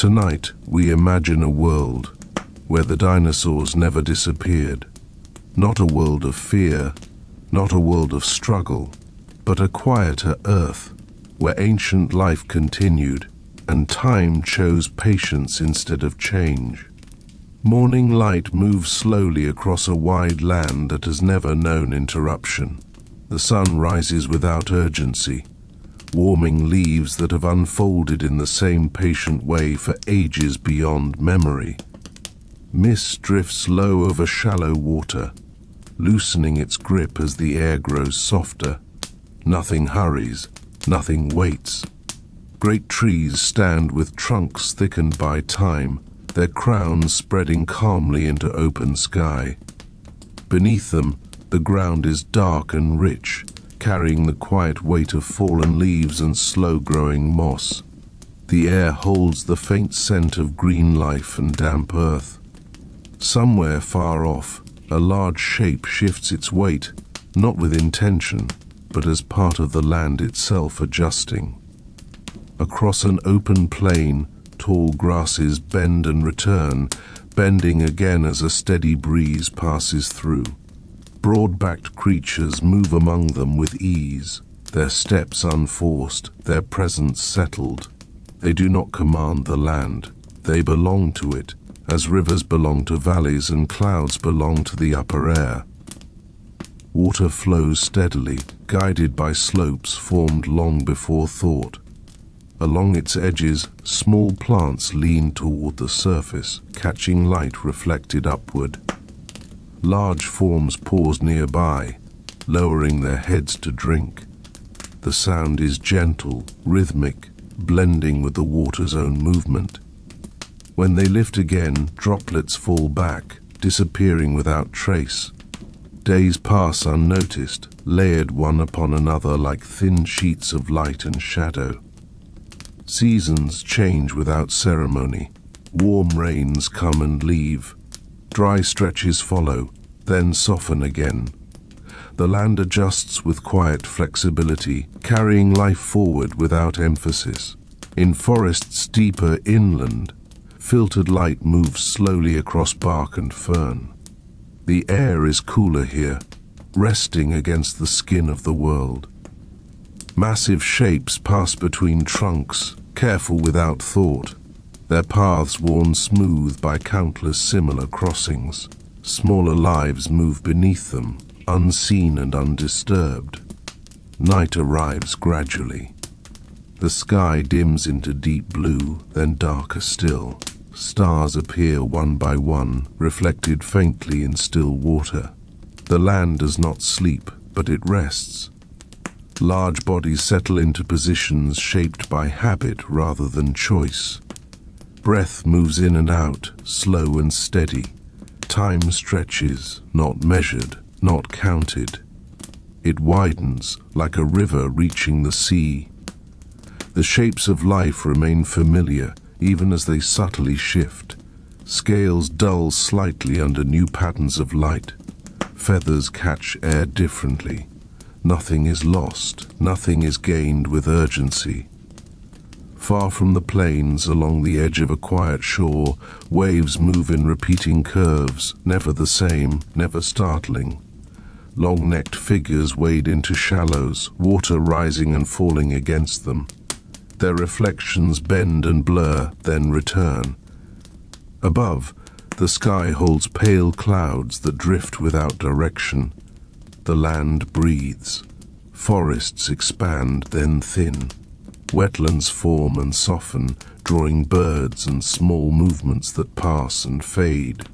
Tonight, we imagine a world where the dinosaurs never disappeared. Not a world of fear, not a world of struggle, but a quieter Earth where ancient life continued and time chose patience instead of change. Morning light moves slowly across a wide land that has never known interruption. The sun rises without urgency, warming leaves that have unfolded in the same patient way for ages beyond memory. Mist drifts low over shallow water, loosening its grip as the air grows softer. Nothing hurries, nothing waits. Great trees stand with trunks thickened by time, their crowns spreading calmly into open sky. Beneath them, the ground is dark and rich, carrying the quiet weight of fallen leaves and slow-growing moss. The air holds the faint scent of green life and damp earth. Somewhere far off, a large shape shifts its weight, not with intention, but as part of the land itself adjusting. Across an open plain, tall grasses bend and return, bending again as a steady breeze passes through. Broad-backed creatures move among them with ease, their steps unforced, their presence settled. They do not command the land, they belong to it, as rivers belong to valleys and clouds belong to the upper air. Water flows steadily, guided by slopes formed long before thought. Along its edges, small plants lean toward the surface, catching light reflected upward. Large forms pause nearby, lowering their heads to drink. The sound is gentle, rhythmic, blending with the water's own movement. When they lift again, droplets fall back, disappearing without trace. Days pass unnoticed, layered one upon another like thin sheets of light and shadow. Seasons change without ceremony. Warm rains come and leave. Dry stretches follow, then soften again. The land adjusts with quiet flexibility, carrying life forward without emphasis. In forests deeper inland, filtered light moves slowly across bark and fern. The air is cooler here, resting against the skin of the world. Massive shapes pass between trunks, careful without thought, their paths worn smooth by countless similar crossings. Smaller lives move beneath them, unseen and undisturbed. Night arrives gradually. The sky dims into deep blue, then darker still. Stars appear one by one, reflected faintly in still water. The land does not sleep, but it rests. Large bodies settle into positions shaped by habit rather than choice. Breath moves in and out, slow and steady. Time stretches, not measured, not counted. It widens, like a river reaching the sea. The shapes of life remain familiar, even as they subtly shift. Scales dull slightly under new patterns of light. Feathers catch air differently. Nothing is lost, nothing is gained with urgency. Far from the plains, along the edge of a quiet shore, waves move in repeating curves, never the same, never startling. Long-necked figures wade into shallows, water rising and falling against them. Their reflections bend and blur, then return. Above, the sky holds pale clouds that drift without direction. The land breathes. Forests expand, then thin. Wetlands form and soften, drawing birds and small movements that pass and fade.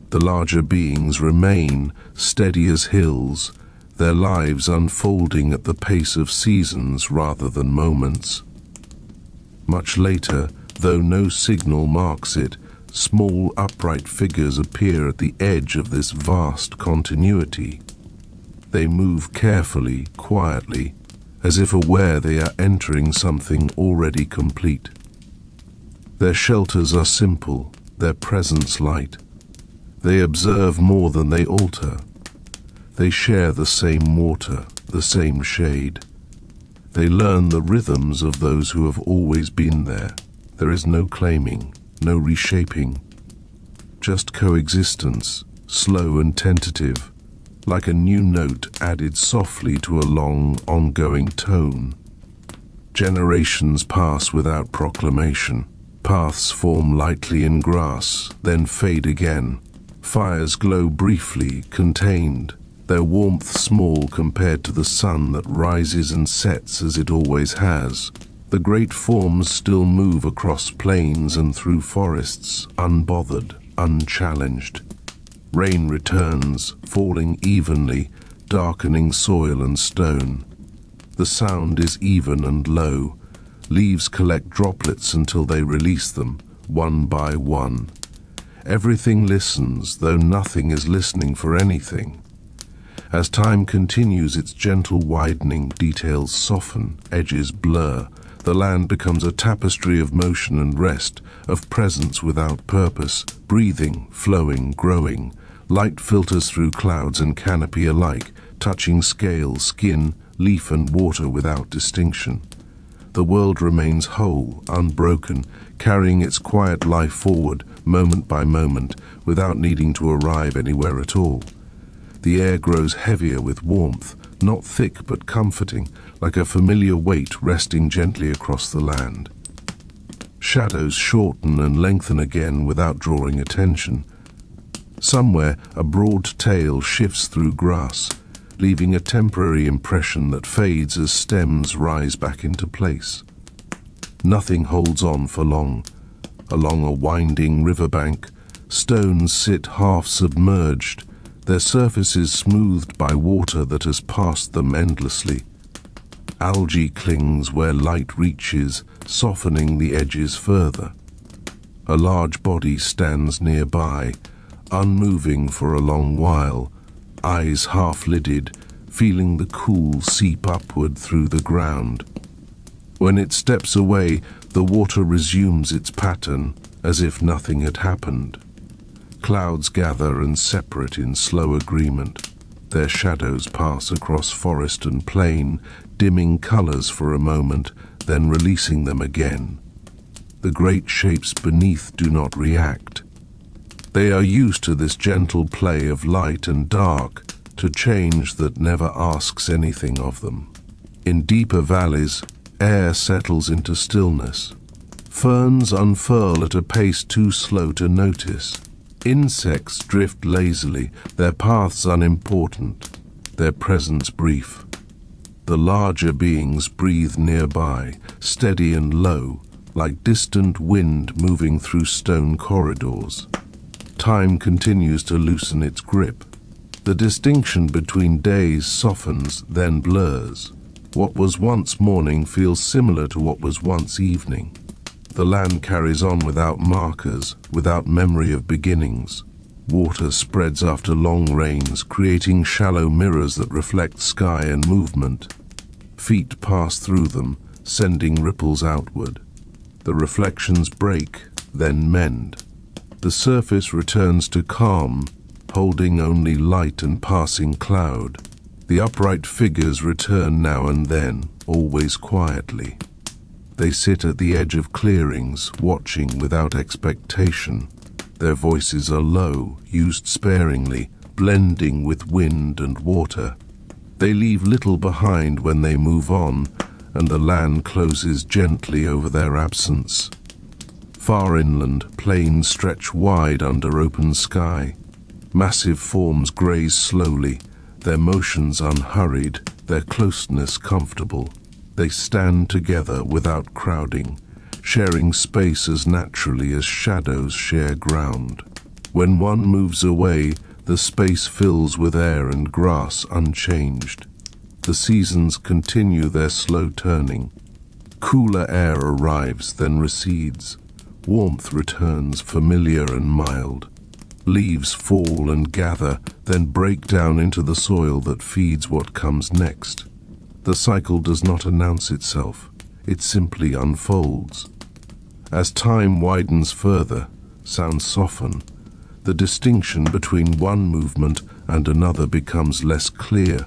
The larger beings remain, steady as hills, their lives unfolding at the pace of seasons rather than moments. Much later, though no signal marks it, small upright figures appear at the edge of this vast continuity. They move carefully, quietly, as if aware they are entering something already complete. Their shelters are simple, their presence light. They observe more than they alter. They share the same water, the same shade. They learn the rhythms of those who have always been there. There is no claiming, no reshaping, just coexistence, slow and tentative, like a new note added softly to a long, ongoing tone. Generations pass without proclamation. Paths form lightly in grass, then fade again. Fires glow briefly, contained, their warmth small compared to the sun that rises and sets as it always has. The great forms still move across plains and through forests, unbothered, unchallenged. Rain returns, falling evenly, darkening soil and stone. The sound is even and low. Leaves collect droplets until they release them, one by one. Everything listens, though nothing is listening for anything. As time continues its gentle widening, details soften, edges blur. The land becomes a tapestry of motion and rest, of presence without purpose, breathing, flowing, growing. Light filters through clouds and canopy alike, touching scale, skin, leaf and water without distinction. The world remains whole, unbroken, carrying its quiet life forward, moment by moment, without needing to arrive anywhere at all. The air grows heavier with warmth, not thick but comforting, like a familiar weight resting gently across the land. Shadows shorten and lengthen again without drawing attention. Somewhere, a broad tail shifts through grass, leaving a temporary impression that fades as stems rise back into place. Nothing holds on for long. Along a winding riverbank, stones sit half submerged, their surfaces smoothed by water that has passed them endlessly. Algae clings where light reaches, softening the edges further. A large body stands nearby, unmoving for a long while, eyes half-lidded, feeling the cool seep upward through the ground. When it steps away, the water resumes its pattern, as if nothing had happened. Clouds gather and separate in slow agreement. Their shadows pass across forest and plain, dimming colors for a moment, then releasing them again. The great shapes beneath do not react. They are used to this gentle play of light and dark, to change that never asks anything of them. In deeper valleys, air settles into stillness. Ferns unfurl at a pace too slow to notice. Insects drift lazily, their paths unimportant, their presence brief. The larger beings breathe nearby, steady and low, like distant wind moving through stone corridors. Time continues to loosen its grip. The distinction between days softens, then blurs. What was once morning feels similar to what was once evening. The land carries on without markers, without memory of beginnings. Water spreads after long rains, creating shallow mirrors that reflect sky and movement. Feet pass through them, sending ripples outward. The reflections break, then mend. The surface returns to calm, holding only light and passing cloud. The upright figures return now and then, always quietly. They sit at the edge of clearings, watching without expectation. Their voices are low, used sparingly, blending with wind and water. They leave little behind when they move on, and the land closes gently over their absence. Far inland, plains stretch wide under open sky. Massive forms graze slowly, their motions unhurried, their closeness comfortable. They stand together without crowding, sharing space as naturally as shadows share ground. When one moves away, the space fills with air and grass unchanged. The seasons continue their slow turning. Cooler air arrives, then recedes. Warmth returns, familiar and mild. Leaves fall and gather, then break down into the soil that feeds what comes next. The cycle does not announce itself, it simply unfolds. As time widens further, sounds soften. The distinction between one movement and another becomes less clear.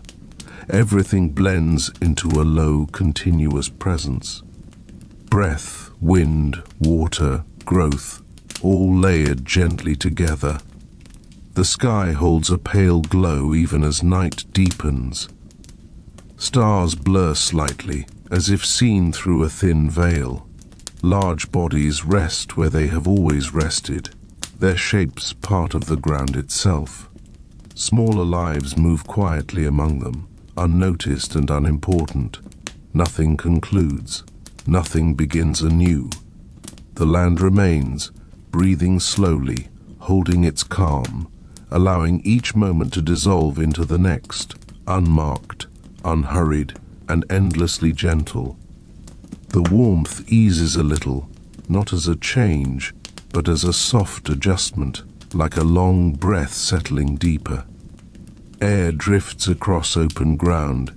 Everything blends into a low, continuous presence. Breath, wind, water, growth, all layered gently together. The sky holds a pale glow even as night deepens. Stars blur slightly, as if seen through a thin veil. Large bodies rest where they have always rested, their shapes part of the ground itself. Smaller lives move quietly among them, unnoticed and unimportant. Nothing concludes, nothing begins anew. The land remains, breathing slowly, holding its calm, allowing each moment to dissolve into the next, unmarked, unhurried, and endlessly gentle. The warmth eases a little, not as a change, but as a soft adjustment, like a long breath settling deeper. Air drifts across open ground,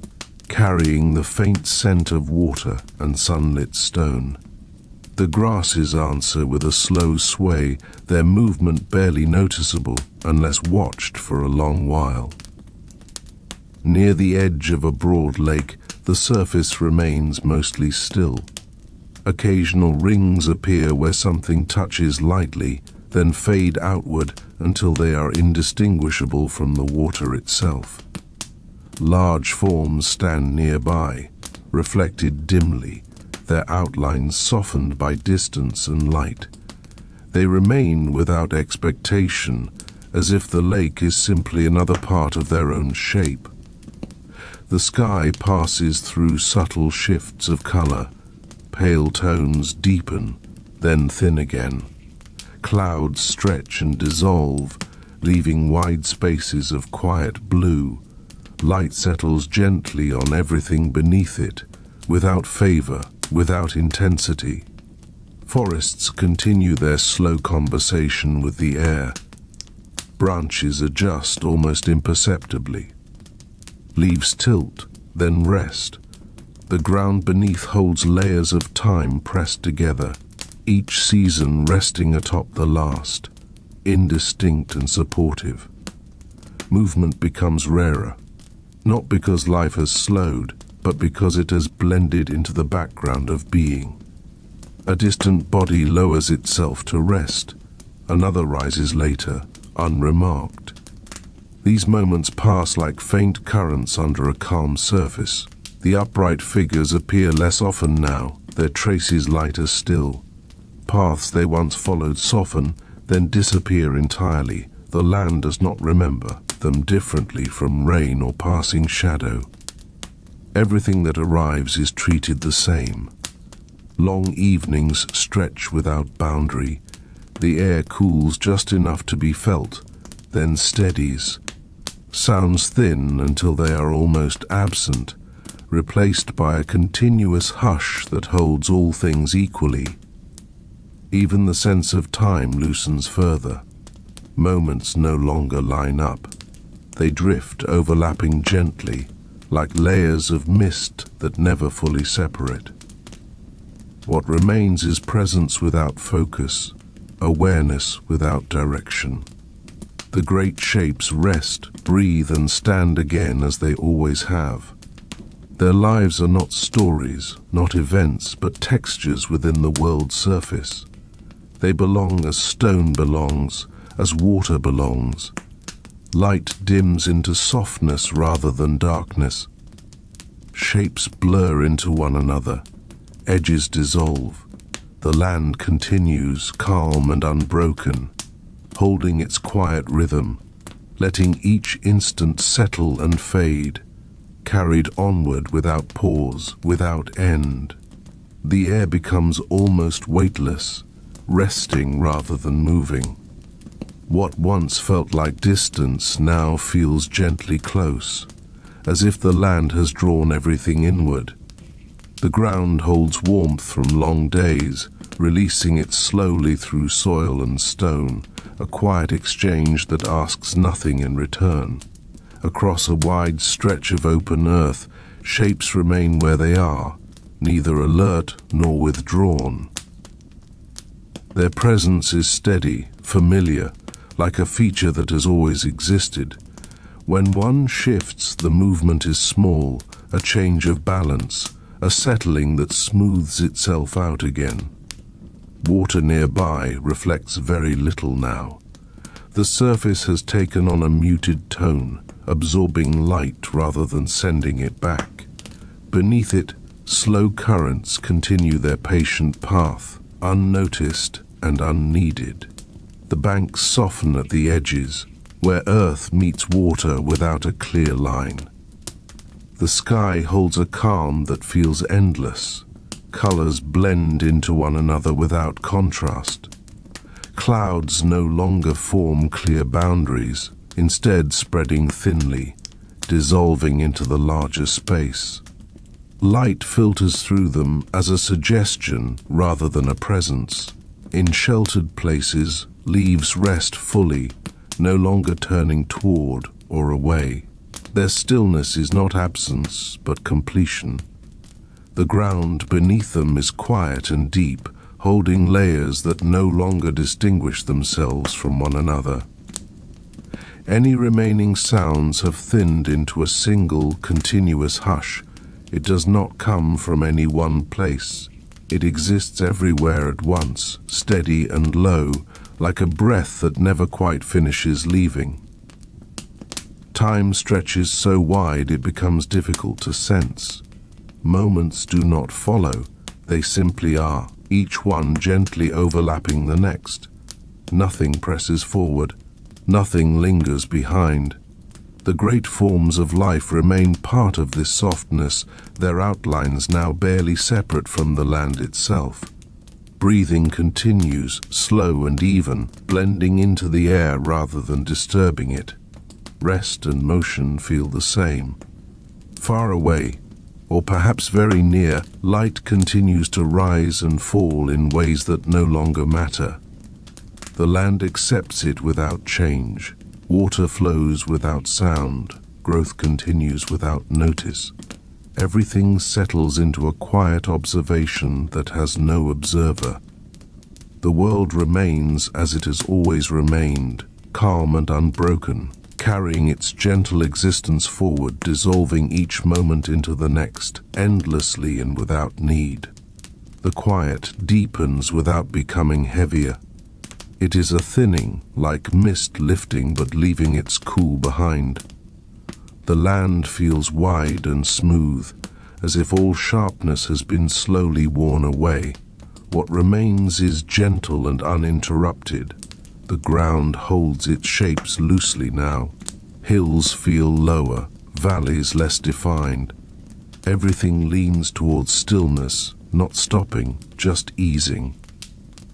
carrying the faint scent of water and sunlit stone. The grasses answer with a slow sway, their movement barely noticeable unless watched for a long while. Near the edge of a broad lake, the surface remains mostly still. Occasional rings appear where something touches lightly, then fade outward until they are indistinguishable from the water itself. Large forms stand nearby, reflected dimly, their outlines softened by distance and light. They remain without expectation, as if the lake is simply another part of their own shape. The sky passes through subtle shifts of color. Pale tones deepen, then thin again. Clouds stretch and dissolve, leaving wide spaces of quiet blue. Light settles gently on everything beneath it, without favor, without intensity. Forests continue their slow conversation with the air. Branches adjust almost imperceptibly. Leaves tilt, then rest. The ground beneath holds layers of time pressed together, each season resting atop the last, indistinct and supportive. Movement becomes rarer, not because life has slowed, but because it has blended into the background of being. A distant body lowers itself to rest, another rises later, unremarked. These moments pass like faint currents under a calm surface. The upright figures appear less often now, their traces lighter still. Paths they once followed soften, then disappear entirely. The land does not remember them differently from rain or passing shadow. Everything that arrives is treated the same. Long evenings stretch without boundary. The air cools just enough to be felt, then steadies. Sounds thin until they are almost absent, replaced by a continuous hush that holds all things equally. Even the sense of time loosens further. Moments no longer line up. They drift, overlapping gently, like layers of mist that never fully separate. What remains is presence without focus, awareness without direction. The great shapes rest, breathe, and stand again as they always have. Their lives are not stories, not events, but textures within the world's surface. They belong as stone belongs, as water belongs. Light dims into softness rather than darkness. Shapes blur into one another. Edges dissolve. The land continues, calm and unbroken, holding its quiet rhythm, letting each instant settle and fade, carried onward without pause, without end. The air becomes almost weightless, resting rather than moving. What once felt like distance now feels gently close, as if the land has drawn everything inward. The ground holds warmth from long days, releasing it slowly through soil and stone, a quiet exchange that asks nothing in return. Across a wide stretch of open earth, shapes remain where they are, neither alert nor withdrawn. Their presence is steady, familiar, like a feature that has always existed. When one shifts, the movement is small, a change of balance, a settling that smooths itself out again. Water nearby reflects very little now. The surface has taken on a muted tone, absorbing light rather than sending it back. Beneath it, slow currents continue their patient path, unnoticed and unneeded. The banks soften at the edges, where earth meets water without a clear line. The sky holds a calm that feels endless. Colors blend into one another without contrast. Clouds no longer form clear boundaries, instead spreading thinly, dissolving into the larger space. Light filters through them as a suggestion rather than a presence. In sheltered places, leaves rest fully, no longer turning toward or away. Their stillness is not absence, but completion. The ground beneath them is quiet and deep, holding layers that no longer distinguish themselves from one another. Any remaining sounds have thinned into a single, continuous hush. It does not come from any one place. It exists everywhere at once, steady and low, like a breath that never quite finishes leaving. Time stretches so wide it becomes difficult to sense. Moments do not follow, they simply are, each one gently overlapping the next. Nothing presses forward, nothing lingers behind. The great forms of life remain part of this softness, their outlines now barely separate from the land itself. Breathing continues, slow and even, blending into the air rather than disturbing it. Rest and motion feel the same. Far away, or perhaps very near, light continues to rise and fall in ways that no longer matter. The land accepts it without change. Water flows without sound. Growth continues without notice. Everything settles into a quiet observation that has no observer. The world remains as it has always remained, calm and unbroken, carrying its gentle existence forward, dissolving each moment into the next, endlessly and without need. The quiet deepens without becoming heavier. It is a thinning, like mist lifting but leaving its cool behind. The land feels wide and smooth, as if all sharpness has been slowly worn away. What remains is gentle and uninterrupted. The ground holds its shapes loosely now. Hills feel lower, valleys less defined. Everything leans towards stillness, not stopping, just easing.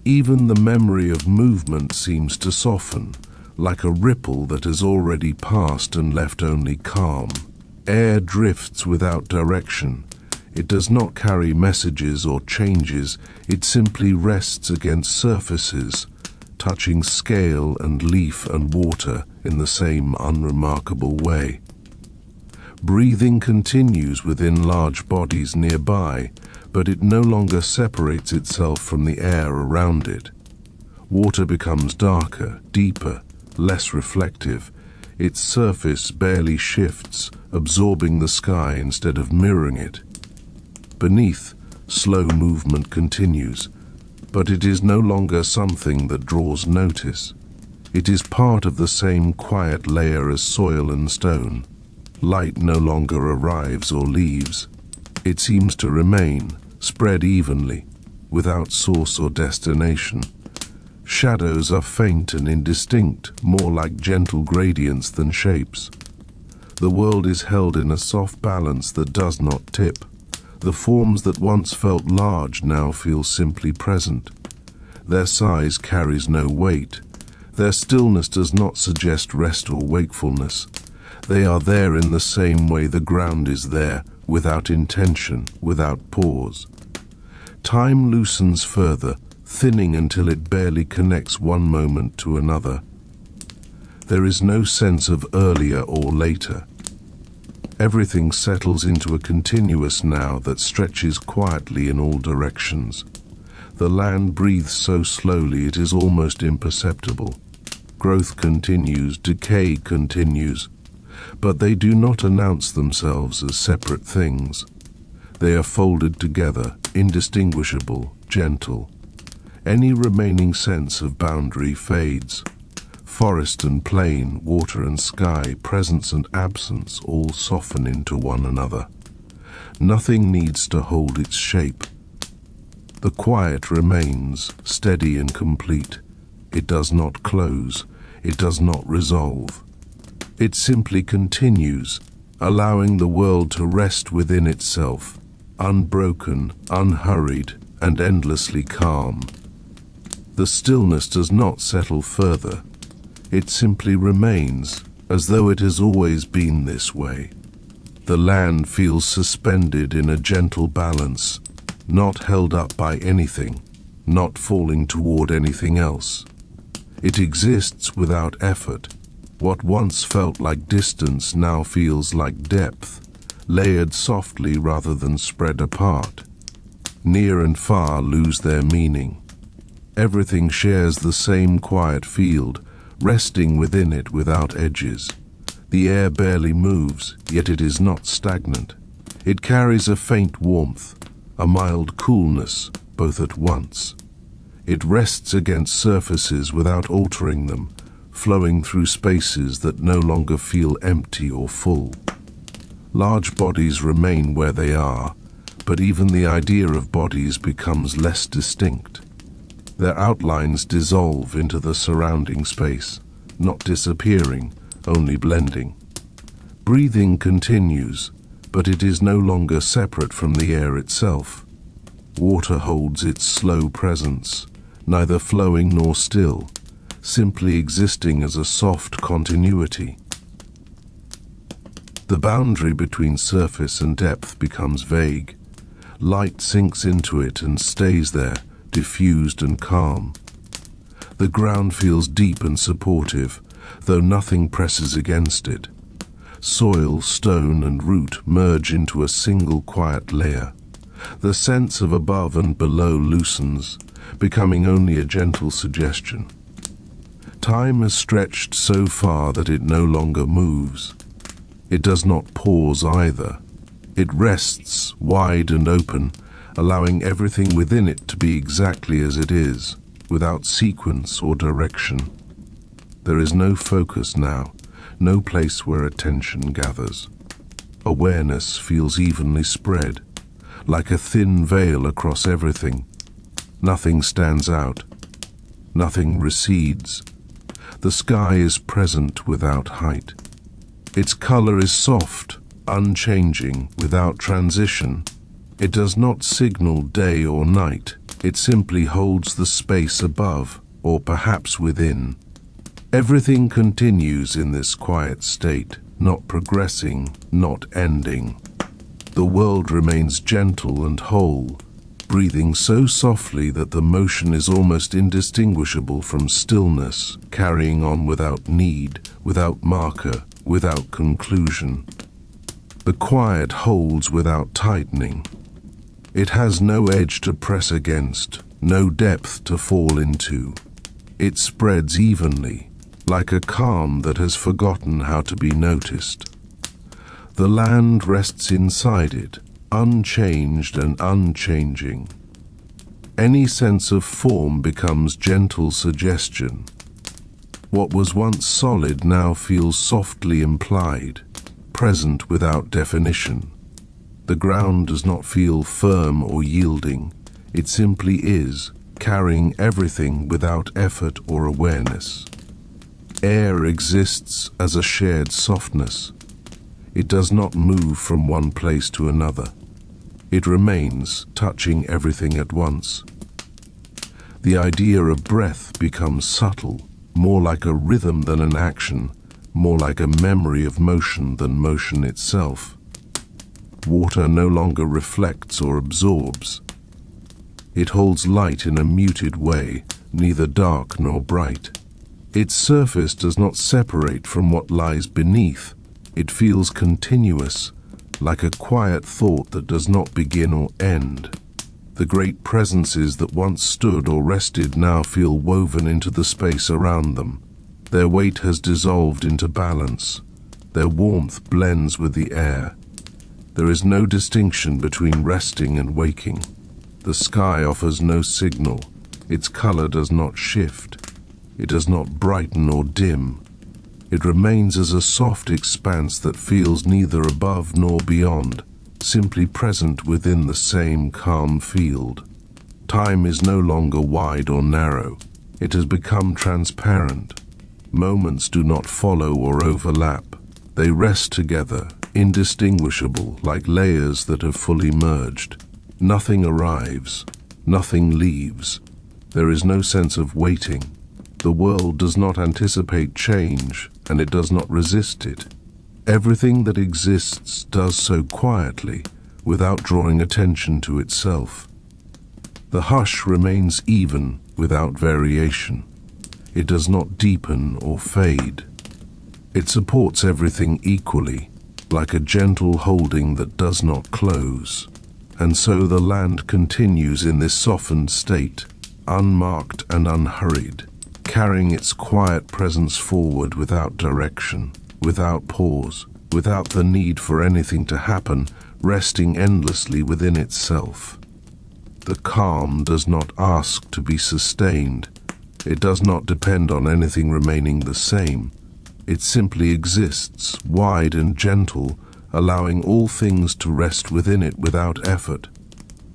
Even the memory of movement seems to soften, like a ripple that has already passed and left only calm. Air drifts without direction. It does not carry messages or changes, it simply rests against surfaces, touching scale and leaf and water in the same unremarkable way. Breathing continues within large bodies nearby, but it no longer separates itself from the air around it. Water becomes darker, deeper, less reflective. Its surface barely shifts, absorbing the sky instead of mirroring it. Beneath, slow movement continues, but it is no longer something that draws notice. It is part of the same quiet layer as soil and stone. Light no longer arrives or leaves. It seems to remain, spread evenly, without source or destination. Shadows are faint and indistinct, more like gentle gradients than shapes. The world is held in a soft balance that does not tip. The forms that once felt large now feel simply present. Their size carries no weight. Their stillness does not suggest rest or wakefulness. They are there in the same way the ground is there, without intention, without pause. Time loosens further, thinning until it barely connects one moment to another. There is no sense of earlier or later. Everything settles into a continuous now that stretches quietly in all directions. The land breathes so slowly it is almost imperceptible. Growth continues, decay continues, but they do not announce themselves as separate things. They are folded together, indistinguishable, gentle. Any remaining sense of boundary fades. Forest and plain, water and sky, presence and absence all soften into one another. Nothing needs to hold its shape. The quiet remains, steady and complete. It does not close. It does not resolve. It simply continues, allowing the world to rest within itself, unbroken, unhurried, and endlessly calm. The stillness does not settle further. It simply remains, as though it has always been this way. The land feels suspended in a gentle balance, not held up by anything, not falling toward anything else. It exists without effort. What once felt like distance now feels like depth, layered softly rather than spread apart. Near and far lose their meaning. Everything shares the same quiet field, resting within it without edges. The air barely moves, yet it is not stagnant. It carries a faint warmth, a mild coolness, both at once. It rests against surfaces without altering them, flowing through spaces that no longer feel empty or full. Large bodies remain where they are, but even the idea of bodies becomes less distinct. Their outlines dissolve into the surrounding space, not disappearing, only blending. Breathing continues, but it is no longer separate from the air itself. Water holds its slow presence, neither flowing nor still, simply existing as a soft continuity. The boundary between surface and depth becomes vague. Light sinks into it and stays there, diffused and calm. The ground feels deep and supportive, though nothing presses against it. Soil, stone, and root merge into a single quiet layer. The sense of above and below loosens, becoming only a gentle suggestion. Time has stretched so far that it no longer moves. It does not pause either. It rests, wide and open, allowing everything within it to be exactly as it is, without sequence or direction. There is no focus now, no place where attention gathers. Awareness feels evenly spread, like a thin veil across everything. Nothing stands out. Nothing recedes. The sky is present without height. Its color is soft, unchanging, without transition. It does not signal day or night. It simply holds the space above, or perhaps within. Everything continues in this quiet state, not progressing, not ending. The world remains gentle and whole, breathing so softly that the motion is almost indistinguishable from stillness, carrying on without need, without marker, without conclusion. The quiet holds without tightening. It has no edge to press against, no depth to fall into. It spreads evenly, like a calm that has forgotten how to be noticed. The land rests inside it, unchanged and unchanging. Any sense of form becomes gentle suggestion. What was once solid now feels softly implied, present without definition. The ground does not feel firm or yielding. It simply is, carrying everything without effort or awareness. Air exists as a shared softness. It does not move from one place to another. It remains, touching everything at once. The idea of breath becomes subtle, more like a rhythm than an action, more like a memory of motion than motion itself. Water no longer reflects or absorbs. It holds light in a muted way, neither dark nor bright. Its surface does not separate from what lies beneath. It feels continuous, like a quiet thought that does not begin or end. The great presences that once stood or rested now feel woven into the space around them. Their weight has dissolved into balance. Their warmth blends with the air. There is no distinction between resting and waking. The sky offers no signal. Its color does not shift. It does not brighten or dim. It remains as a soft expanse that feels neither above nor beyond, simply present within the same calm field. Time is no longer wide or narrow. It has become transparent. Moments do not follow or overlap. They rest together, indistinguishable, like layers that have fully merged. Nothing arrives. Nothing leaves. There is no sense of waiting. The world does not anticipate change, and it does not resist it. Everything that exists does so quietly, without drawing attention to itself. The hush remains even, without variation. It does not deepen or fade. It supports everything equally, like a gentle holding that does not close. And so the land continues in this softened state, unmarked and unhurried, carrying its quiet presence forward without direction, without pause, without the need for anything to happen, resting endlessly within itself. The calm does not ask to be sustained. It does not depend on anything remaining the same. It simply exists, wide and gentle, allowing all things to rest within it without effort.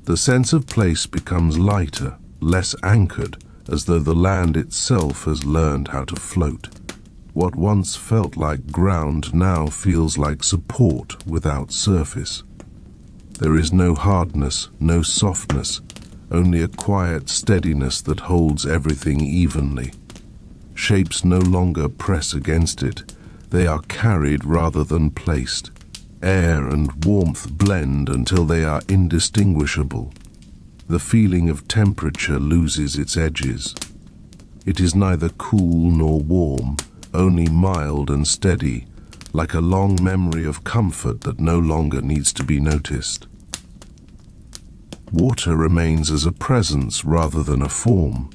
The sense of place becomes lighter, less anchored, as though the land itself has learned how to float. What once felt like ground now feels like support without surface. There is no hardness, no softness, only a quiet steadiness that holds everything evenly. Shapes no longer press against it. They are carried rather than placed. Air and warmth blend until they are indistinguishable. The feeling of temperature loses its edges. It is neither cool nor warm, only mild and steady, like a long memory of comfort that no longer needs to be noticed. Water remains as a presence rather than a form.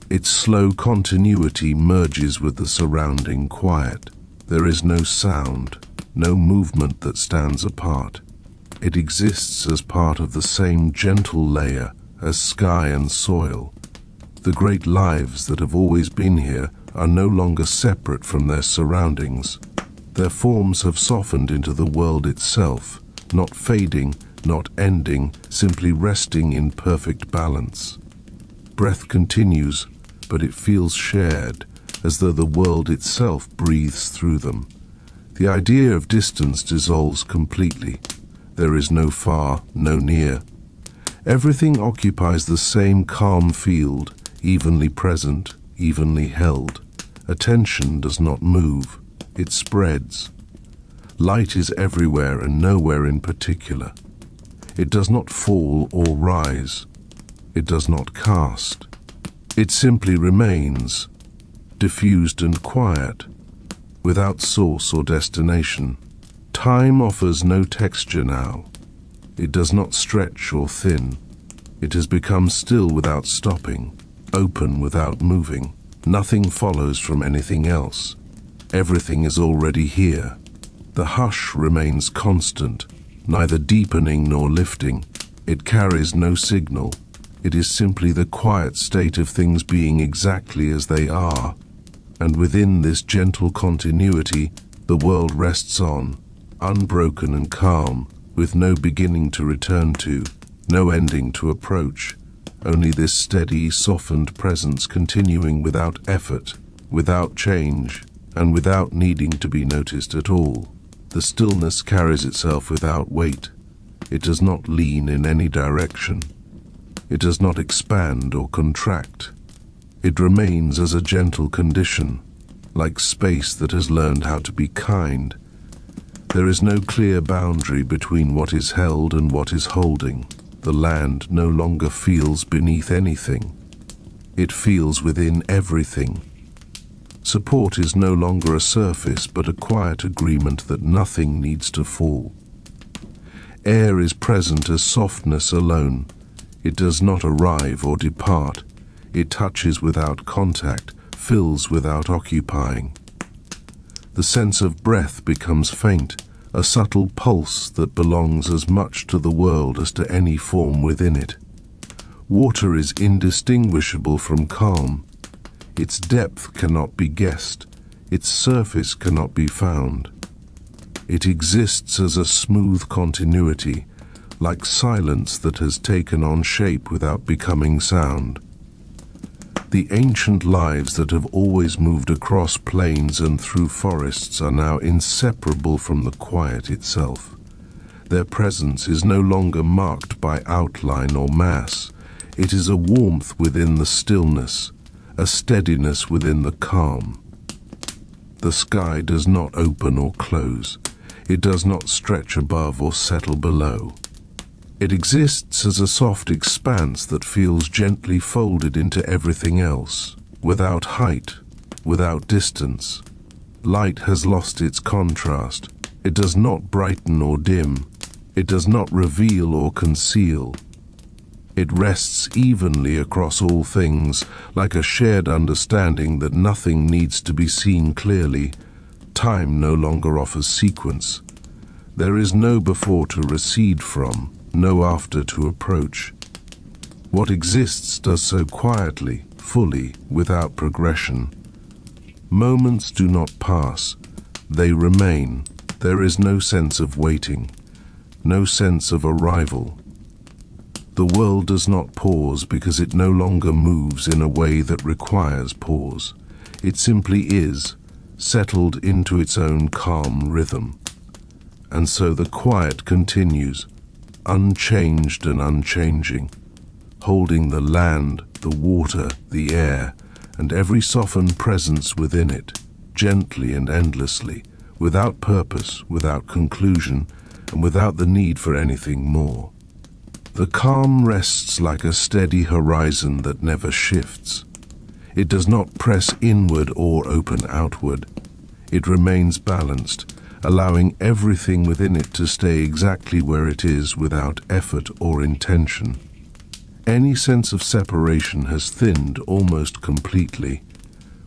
Its slow continuity merges with the surrounding quiet. There is no sound, no movement that stands apart. It exists as part of the same gentle layer as sky and soil. The great lives that have always been here are no longer separate from their surroundings. Their forms have softened into the world itself, not fading, not ending, simply resting in perfect balance. Breath continues, but it feels shared, as though the world itself breathes through them. The idea of distance dissolves completely. There is no far, no near. Everything occupies the same calm field, evenly present, evenly held. Attention does not move, it spreads. Light is everywhere and nowhere in particular. It does not fall or rise. It does not cast. It simply remains, diffused and quiet, without source or destination. Time offers no texture now. It does not stretch or thin. It has become still without stopping, open without moving. Nothing follows from anything else. Everything is already here. The hush remains constant, neither deepening nor lifting. It carries no signal. It is simply the quiet state of things being exactly as they are. And within this gentle continuity, the world rests on, unbroken and calm, with no beginning to return to, no ending to approach, only this steady, softened presence continuing without effort, without change, and without needing to be noticed at all. The stillness carries itself without weight. It does not lean in any direction. It does not expand or contract. It remains as a gentle condition, like space that has learned how to be kind. There is no clear boundary between what is held and what is holding. The land no longer feels beneath anything. It feels within everything. Support is no longer a surface, but a quiet agreement that nothing needs to fall. Air is present as softness alone. It does not arrive or depart. It touches without contact, fills without occupying. The sense of breath becomes faint, a subtle pulse that belongs as much to the world as to any form within it. Water is indistinguishable from calm. Its depth cannot be guessed. Its surface cannot be found. It exists as a smooth continuity, like silence that has taken on shape without becoming sound. The ancient lives that have always moved across plains and through forests are now inseparable from the quiet itself. Their presence is no longer marked by outline or mass. It is a warmth within the stillness, a steadiness within the calm. The sky does not open or close. It does not stretch above or settle below. It exists as a soft expanse that feels gently folded into everything else, without height, without distance. Light has lost its contrast. It does not brighten or dim. It does not reveal or conceal. It rests evenly across all things, like a shared understanding that nothing needs to be seen clearly. Time no longer offers sequence. There is no before to recede from, no after to approach. What exists does so quietly, fully, without progression. Moments do not pass. They remain. There is no sense of waiting, no sense of arrival. The world does not pause because it no longer moves in a way that requires pause. It simply is, settled into its own calm rhythm. And so the quiet continues, unchanged and unchanging, holding the land, the water, the air, and every softened presence within it, gently and endlessly, without purpose, without conclusion, and without the need for anything more. The calm rests like a steady horizon that never shifts. It does not press inward or open outward. It remains balanced, allowing everything within it to stay exactly where it is without effort or intention. Any sense of separation has thinned almost completely.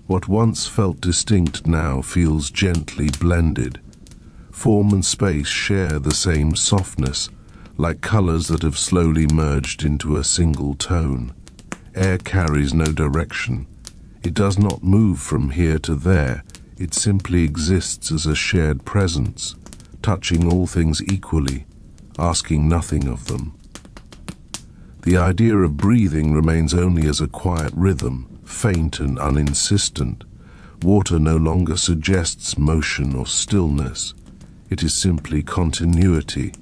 What once felt distinct now feels gently blended. Form and space share the same softness, like colors that have slowly merged into a single tone. Air carries no direction. It does not move from here to there. It simply exists as a shared presence, touching all things equally, asking nothing of them. The idea of breathing remains only as a quiet rhythm, faint and uninsistent. Water no longer suggests motion or stillness. It is simply continuity.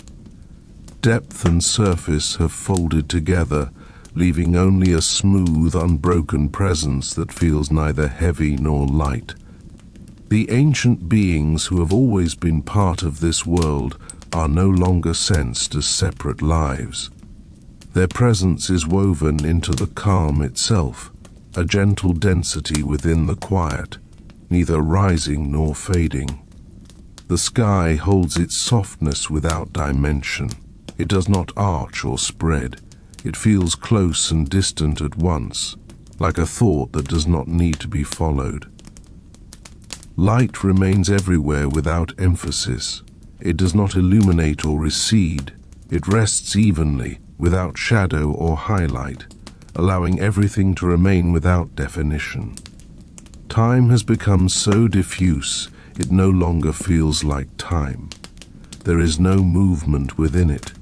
Depth and surface have folded together, leaving only a smooth, unbroken presence that feels neither heavy nor light. The ancient beings who have always been part of this world are no longer sensed as separate lives. Their presence is woven into the calm itself, a gentle density within the quiet, neither rising nor fading. The sky holds its softness without dimension. It does not arch or spread. It feels close and distant at once, like a thought that does not need to be followed. Light remains everywhere without emphasis. It does not illuminate or recede. It rests evenly, without shadow or highlight, allowing everything to remain without definition. Time has become so diffuse, it no longer feels like time. There is no movement within it,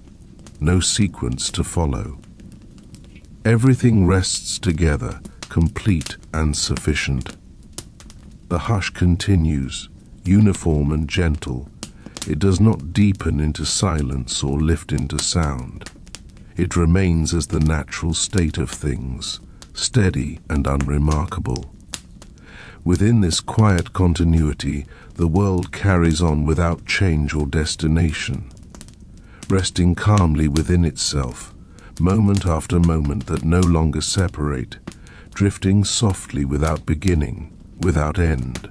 no sequence to follow. Everything rests together, complete and sufficient. The hush continues, uniform and gentle. It does not deepen into silence or lift into sound. It remains as the natural state of things, steady and unremarkable. Within this quiet continuity, the world carries on without change or destination, resting calmly within itself, moment after moment that no longer separate, drifting softly without beginning, without end.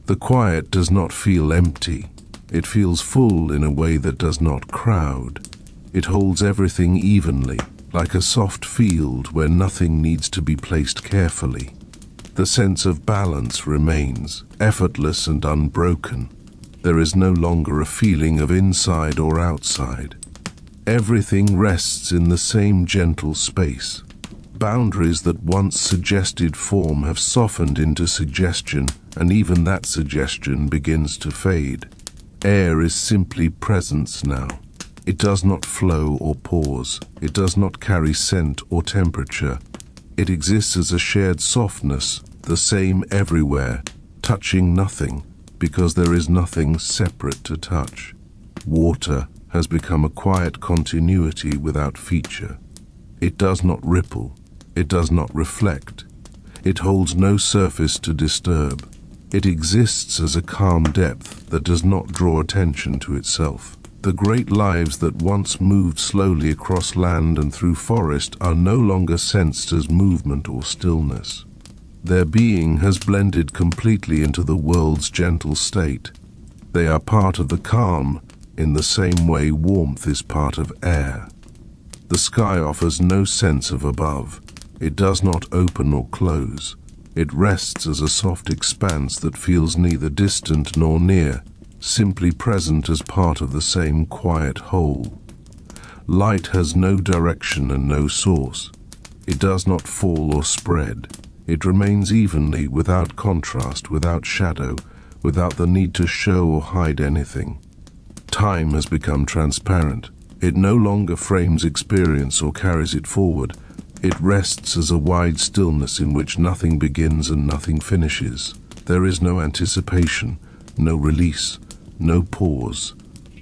The quiet does not feel empty. It feels full in a way that does not crowd. It holds everything evenly, like a soft field where nothing needs to be placed carefully. The sense of balance remains, effortless and unbroken. There is no longer a feeling of inside or outside. Everything rests in the same gentle space. Boundaries that once suggested form have softened into suggestion, and even that suggestion begins to fade. Air is simply presence now. It does not flow or pause. It does not carry scent or temperature. It exists as a shared softness, the same everywhere, touching nothing, because there is nothing separate to touch. Water has become a quiet continuity without feature. It does not ripple. It does not reflect. It holds no surface to disturb. It exists as a calm depth that does not draw attention to itself. The great lives that once moved slowly across land and through forest are no longer sensed as movement or stillness. Their being has blended completely into the world's gentle state. They are part of the calm, in the same way warmth is part of air. The sky offers no sense of above. It does not open or close. It rests as a soft expanse that feels neither distant nor near, simply present as part of the same quiet whole. Light has no direction and no source. It does not fall or spread. It remains evenly, without contrast, without shadow, without the need to show or hide anything. Time has become transparent. It no longer frames experience or carries it forward. It rests as a wide stillness in which nothing begins and nothing finishes. There is no anticipation, no release, no pause.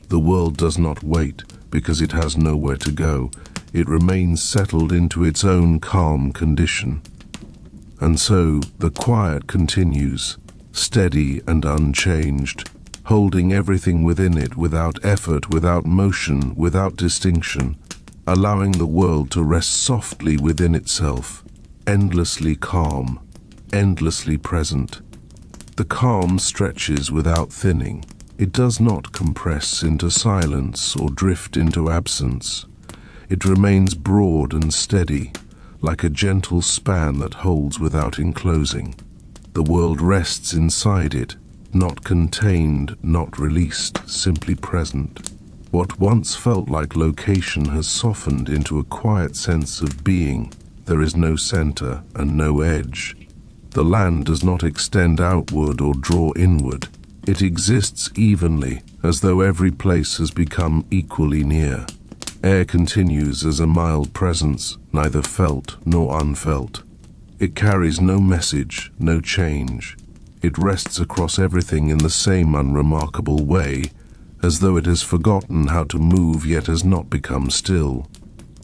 The world does not wait because it has nowhere to go. It remains settled into its own calm condition. And so the quiet continues, steady and unchanged, holding everything within it without effort, without motion, without distinction, allowing the world to rest softly within itself, endlessly calm, endlessly present. The calm stretches without thinning. It does not compress into silence or drift into absence. It remains broad and steady, like a gentle span that holds without enclosing. The world rests inside it, not contained, not released, simply present. What once felt like location has softened into a quiet sense of being. There is no center and no edge. The land does not extend outward or draw inward. It exists evenly, as though every place has become equally near. Air continues as a mild presence, neither felt nor unfelt. It carries no message, no change. It rests across everything in the same unremarkable way, as though it has forgotten how to move yet has not become still.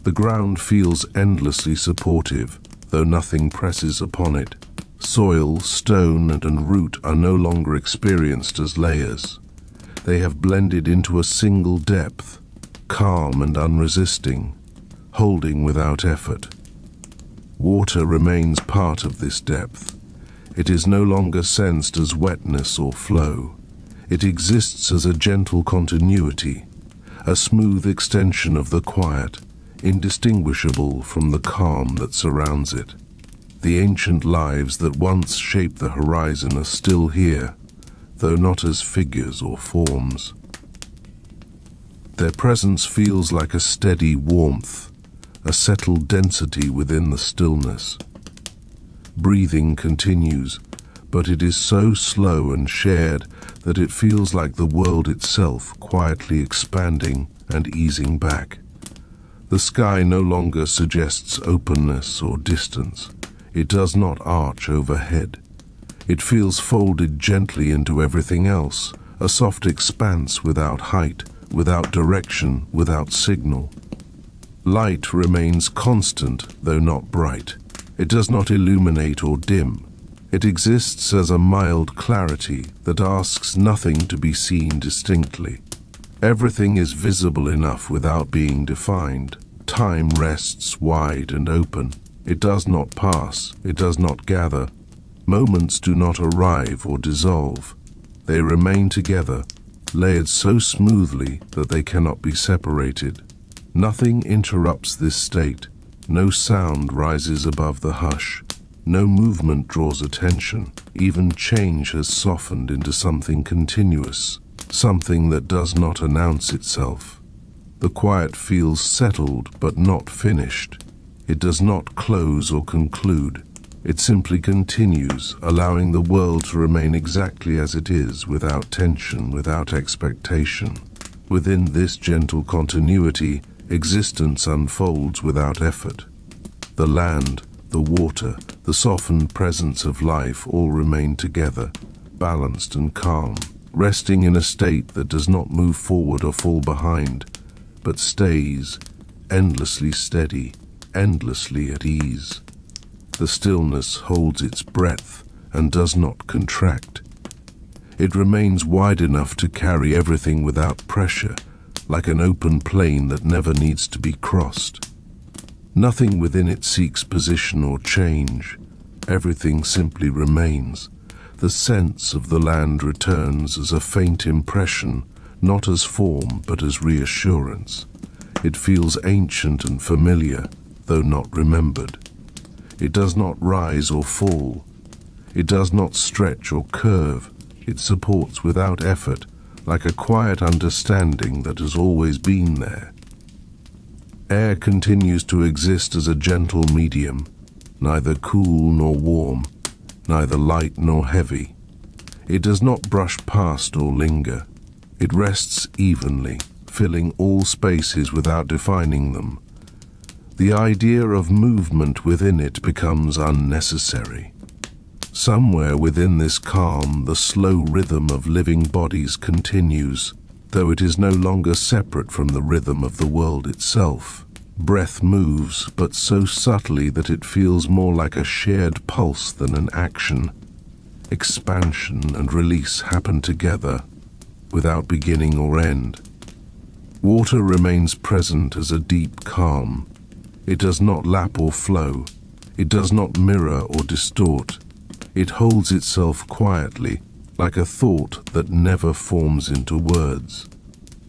The ground feels endlessly supportive, though nothing presses upon it. Soil, stone, and root are no longer experienced as layers. They have blended into a single depth, calm and unresisting, holding without effort. Water remains part of this depth. It is no longer sensed as wetness or flow. It exists as a gentle continuity, a smooth extension of the quiet, indistinguishable from the calm that surrounds it. The ancient lives that once shaped the horizon are still here, though not as figures or forms. Their presence feels like a steady warmth, a settled density within the stillness. Breathing continues, but it is so slow and shared that it feels like the world itself quietly expanding and easing back. The sky no longer suggests openness or distance. It does not arch overhead. It feels folded gently into everything else, a soft expanse without height, without direction, without signal. Light remains constant, though not bright. It does not illuminate or dim. It exists as a mild clarity that asks nothing to be seen distinctly. Everything is visible enough without being defined. Time rests wide and open. It does not pass. It does not gather. Moments do not arrive or dissolve. They remain together, layered so smoothly that they cannot be separated. Nothing interrupts this state. No sound rises above the hush. No movement draws attention. Even change has softened into something continuous, something that does not announce itself. The quiet feels settled but not finished. It does not close or conclude. It simply continues, allowing the world to remain exactly as it is, without tension, without expectation. Within this gentle continuity, existence unfolds without effort. The land, the water, the softened presence of life all remain together, balanced and calm, resting in a state that does not move forward or fall behind, but stays endlessly steady, endlessly at ease. The stillness holds its breath and does not contract. It remains wide enough to carry everything without pressure, like an open plain that never needs to be crossed. Nothing within it seeks position or change. Everything simply remains. The sense of the land returns as a faint impression, not as form but as reassurance. It feels ancient and familiar, though not remembered. It does not rise or fall. It does not stretch or curve. It supports without effort, like a quiet understanding that has always been there. Air continues to exist as a gentle medium, neither cool nor warm, neither light nor heavy. It does not brush past or linger. It rests evenly, filling all spaces without defining them. The idea of movement within it becomes unnecessary. Somewhere within this calm, the slow rhythm of living bodies continues, though it is no longer separate from the rhythm of the world itself. Breath moves, but so subtly that it feels more like a shared pulse than an action. Expansion and release happen together, without beginning or end. Water remains present as a deep calm. It does not lap or flow. It does not mirror or distort. It holds itself quietly, like a thought that never forms into words.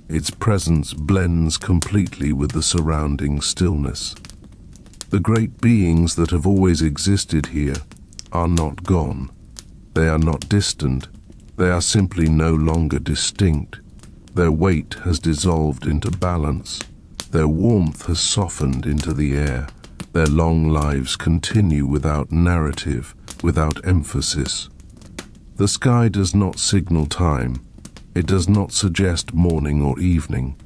Its presence blends completely with the surrounding stillness. The great beings that have always existed here are not gone. They are not distant. They are simply no longer distinct. Their weight has dissolved into balance. Their warmth has softened into the air. Their long lives continue without narrative, without emphasis. The sky does not signal time. It does not suggest morning or evening.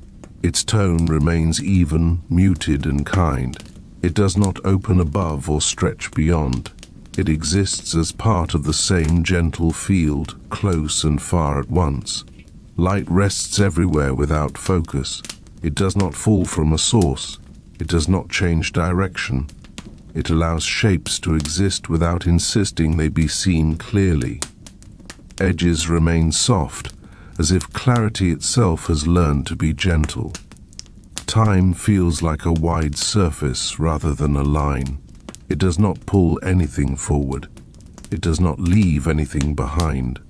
Its tone remains even, muted and kind. It does not open above or stretch beyond. It exists as part of the same gentle field, close and far at once. Light rests everywhere without focus. It does not fall from a source. It does not change direction. It allows shapes to exist without insisting they be seen clearly. Edges remain soft, as if clarity itself has learned to be gentle. Time feels like a wide surface rather than a line. It does not pull anything forward. It does not leave anything behind.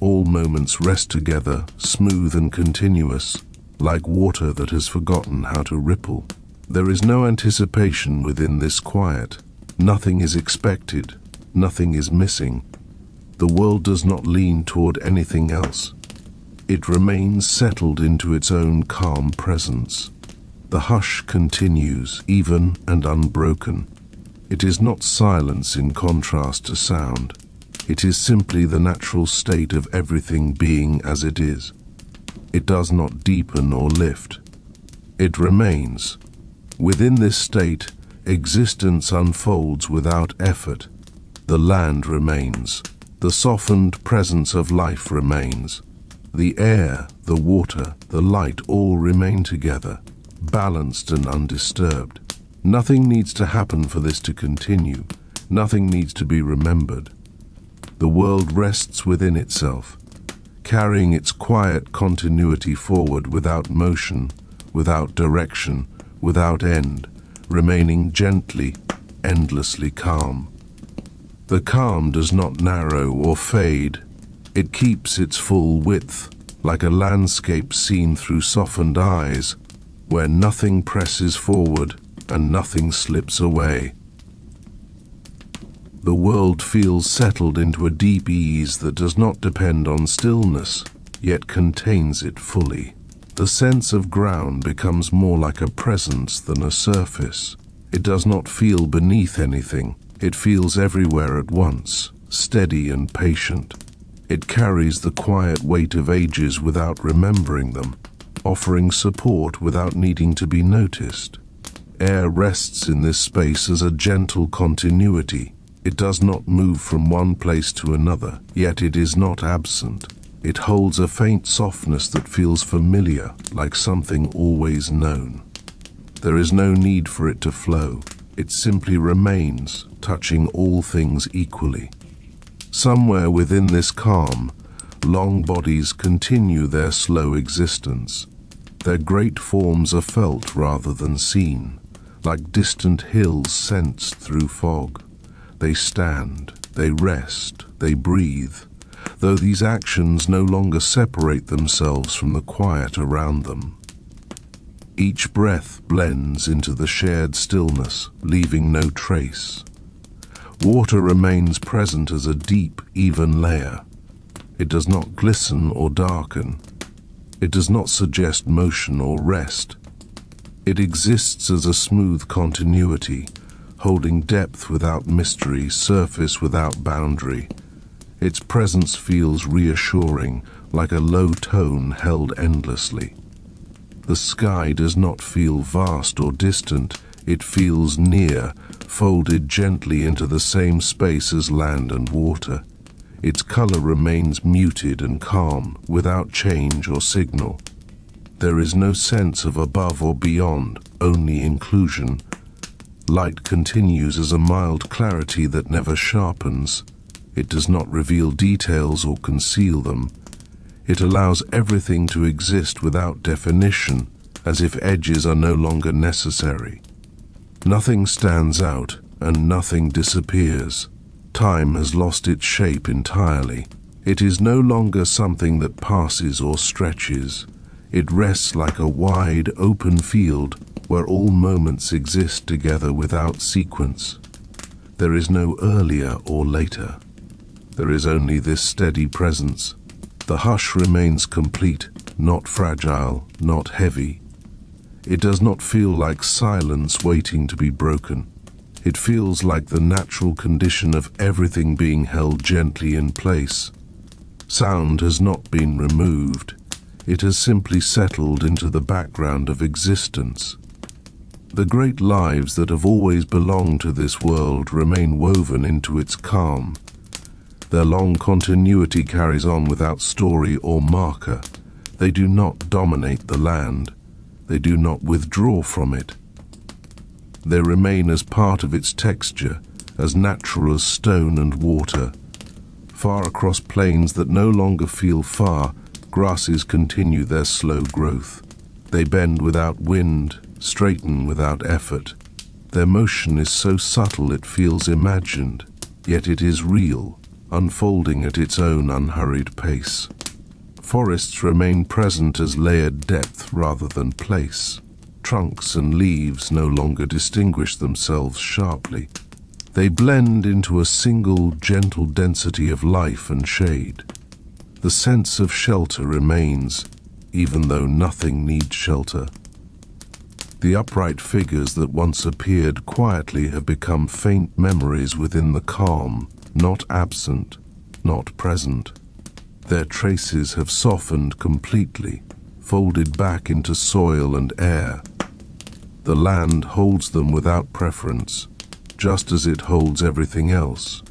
All moments rest together, smooth and continuous, like water that has forgotten how to ripple. There is no anticipation within this quiet. Nothing is expected. Nothing is missing. The world does not lean toward anything else. It remains settled into its own calm presence. The hush continues, even and unbroken. It is not silence in contrast to sound. It is simply the natural state of everything being as it is. It does not deepen or lift. It remains. Within this state, existence unfolds without effort. The land remains. The softened presence of life remains. The air, the water, the light all remain together, balanced and undisturbed. Nothing needs to happen for this to continue. Nothing needs to be remembered. The world rests within itself, carrying its quiet continuity forward without motion, without direction, without end, remaining gently, endlessly calm. The calm does not narrow or fade. It keeps its full width, like a landscape seen through softened eyes, where nothing presses forward and nothing slips away. The world feels settled into a deep ease that does not depend on stillness, yet contains it fully. The sense of ground becomes more like a presence than a surface. It does not feel beneath anything. It feels everywhere at once, steady and patient. It carries the quiet weight of ages without remembering them, offering support without needing to be noticed. Air rests in this space as a gentle continuity. It does not move from one place to another, yet it is not absent. It holds a faint softness that feels familiar, like something always known. There is no need for it to flow. It simply remains, touching all things equally. Somewhere within this calm, long bodies continue their slow existence. Their great forms are felt rather than seen, like distant hills sensed through fog. They stand, they rest, they breathe, though these actions no longer separate themselves from the quiet around them. Each breath blends into the shared stillness, leaving no trace. Water remains present as a deep, even layer. It does not glisten or darken. It does not suggest motion or rest. It exists as a smooth continuity, holding depth without mystery, surface without boundary. Its presence feels reassuring, like a low tone held endlessly. The sky does not feel vast or distant. It feels near, folded gently into the same space as land and water. Its color remains muted and calm, without change or signal. There is no sense of above or beyond, only inclusion. Light continues as a mild clarity that never sharpens. It does not reveal details or conceal them. It allows everything to exist without definition, as if edges are no longer necessary. Nothing stands out, and nothing disappears. Time has lost its shape entirely. It is no longer something that passes or stretches. It rests like a wide, open field where all moments exist together without sequence. There is no earlier or later. There is only this steady presence. The hush remains complete, not fragile, not heavy. It does not feel like silence waiting to be broken. It feels like the natural condition of everything being held gently in place. Sound has not been removed. It has simply settled into the background of existence. The great lives that have always belonged to this world remain woven into its calm. Their long continuity carries on without story or marker. They do not dominate the land. They do not withdraw from it. They remain as part of its texture, as natural as stone and water. Far across plains that no longer feel far, grasses continue their slow growth. They bend without wind, straighten without effort. Their motion is so subtle it feels imagined, yet it is real, unfolding at its own unhurried pace. Forests remain present as layered depth rather than place. Trunks and leaves no longer distinguish themselves sharply. They blend into a single, gentle density of life and shade. The sense of shelter remains, even though nothing needs shelter. The upright figures that once appeared quietly have become faint memories within the calm, not absent, not present. Their traces have softened completely, folded back into soil and air. The land holds them without preference, just as it holds everything else.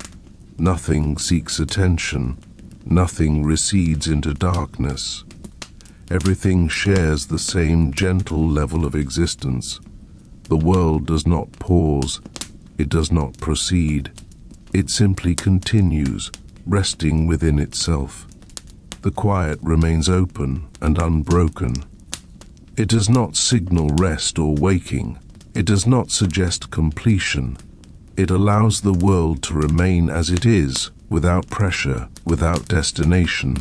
Nothing seeks attention, nothing recedes into darkness. Everything shares the same gentle level of existence. The world does not pause, it does not proceed. It simply continues, resting within itself. The quiet remains open and unbroken. It does not signal rest or waking. It does not suggest completion. It allows the world to remain as it is, without pressure, without destination.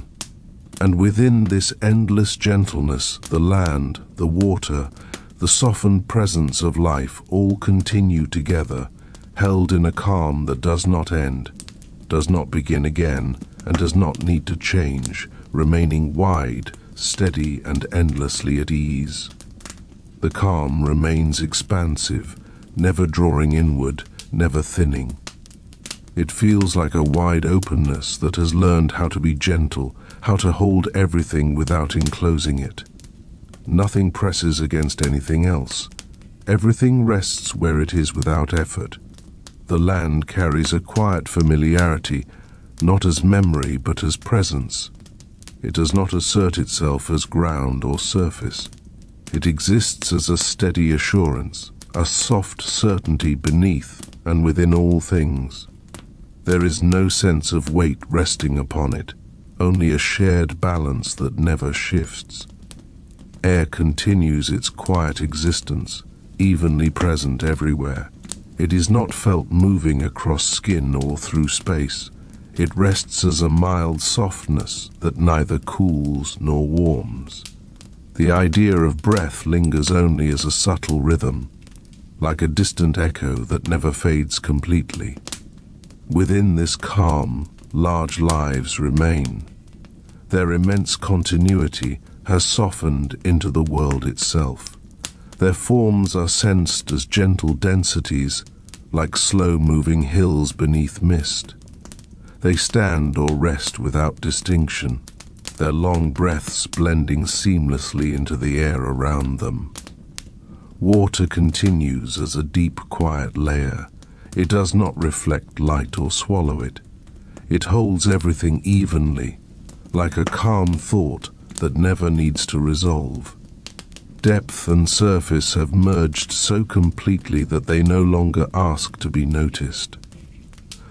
And within this endless gentleness, the land, the water, the softened presence of life all continue together, held in a calm that does not end, does not begin again, and does not need to change, remaining wide, steady and endlessly at ease. The calm remains expansive, never drawing inward, never thinning. It feels like a wide openness that has learned how to be gentle, how to hold everything without enclosing it. Nothing presses against anything else. Everything rests where it is without effort. The land carries a quiet familiarity, not as memory but as presence. It does not assert itself as ground or surface. It exists as a steady assurance, a soft certainty beneath and within all things. There is no sense of weight resting upon it, only a shared balance that never shifts. Air continues its quiet existence, evenly present everywhere. It is not felt moving across skin or through space. It rests as a mild softness that neither cools nor warms. The idea of breath lingers only as a subtle rhythm, like a distant echo that never fades completely. Within this calm, large lives remain. Their immense continuity has softened into the world itself. Their forms are sensed as gentle densities, like slow-moving hills beneath mist. They stand or rest without distinction, their long breaths blending seamlessly into the air around them. Water continues as a deep, quiet layer. It does not reflect light or swallow it. It holds everything evenly, like a calm thought that never needs to resolve. Depth and surface have merged so completely that they no longer ask to be noticed.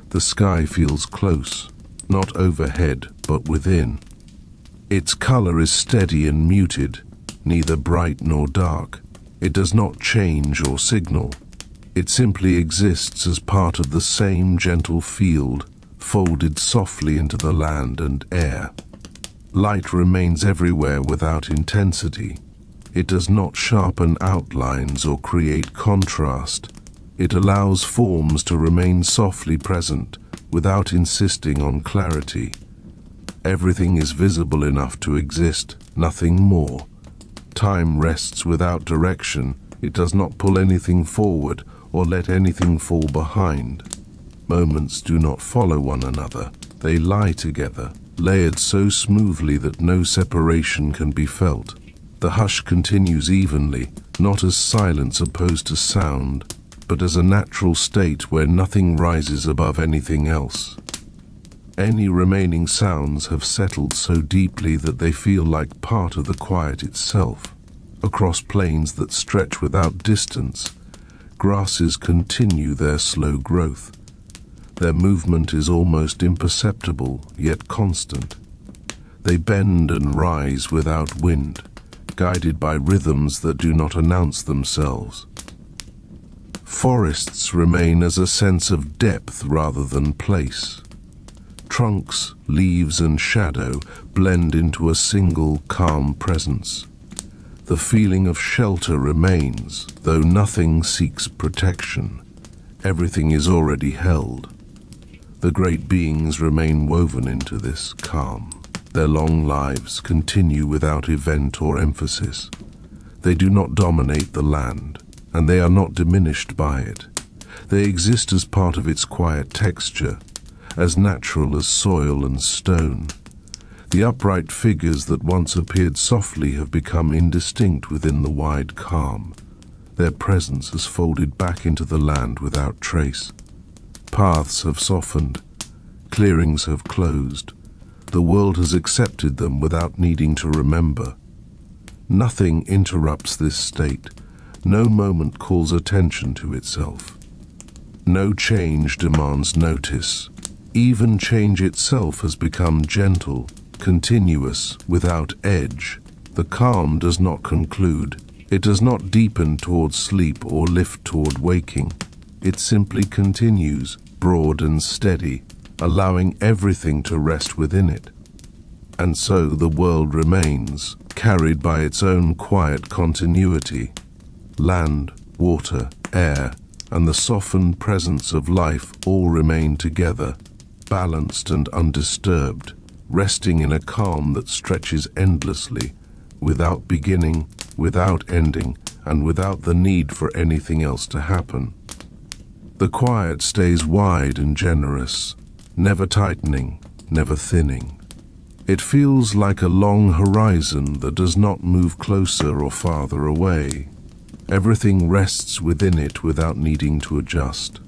The sky feels close, not overhead, but within. Its color is steady and muted, neither bright nor dark. It does not change or signal. It simply exists as part of the same gentle field, folded softly into the land and air. Light remains everywhere without intensity. It does not sharpen outlines or create contrast. It allows forms to remain softly present without insisting on clarity. Everything is visible enough to exist, nothing more. Time rests without direction. It does not pull anything forward or let anything fall behind. Moments do not follow one another. They lie together, layered so smoothly that no separation can be felt. The hush continues evenly, not as silence opposed to sound, but as a natural state where nothing rises above anything else. Any remaining sounds have settled so deeply that they feel like part of the quiet itself. Across plains that stretch without distance, grasses continue their slow growth. Their movement is almost imperceptible, yet constant. They bend and rise without wind, guided by rhythms that do not announce themselves. Forests remain as a sense of depth rather than place. Trunks, leaves, and shadow blend into a single calm presence. The feeling of shelter remains, though nothing seeks protection. Everything is already held. The great beings remain woven into this calm. Their long lives continue without event or emphasis. They do not dominate the land, and they are not diminished by it. They exist as part of its quiet texture, as natural as soil and stone. The upright figures that once appeared softly have become indistinct within the wide calm. Their presence has folded back into the land without trace. Paths have softened, clearings have closed. The world has accepted them without needing to remember. Nothing interrupts this state. No moment calls attention to itself. No change demands notice. Even change itself has become gentle, continuous, without edge. The calm does not conclude. It does not deepen toward sleep or lift toward waking. It simply continues, broad and steady, allowing everything to rest within it. And so the world remains, carried by its own quiet continuity. Land, water, air, and the softened presence of life all remain together, balanced and undisturbed, resting in a calm that stretches endlessly, without beginning, without ending, and without the need for anything else to happen. The quiet stays wide and generous, never tightening, never thinning. It feels like a long horizon that does not move closer or farther away. Everything rests within it without needing to adjust.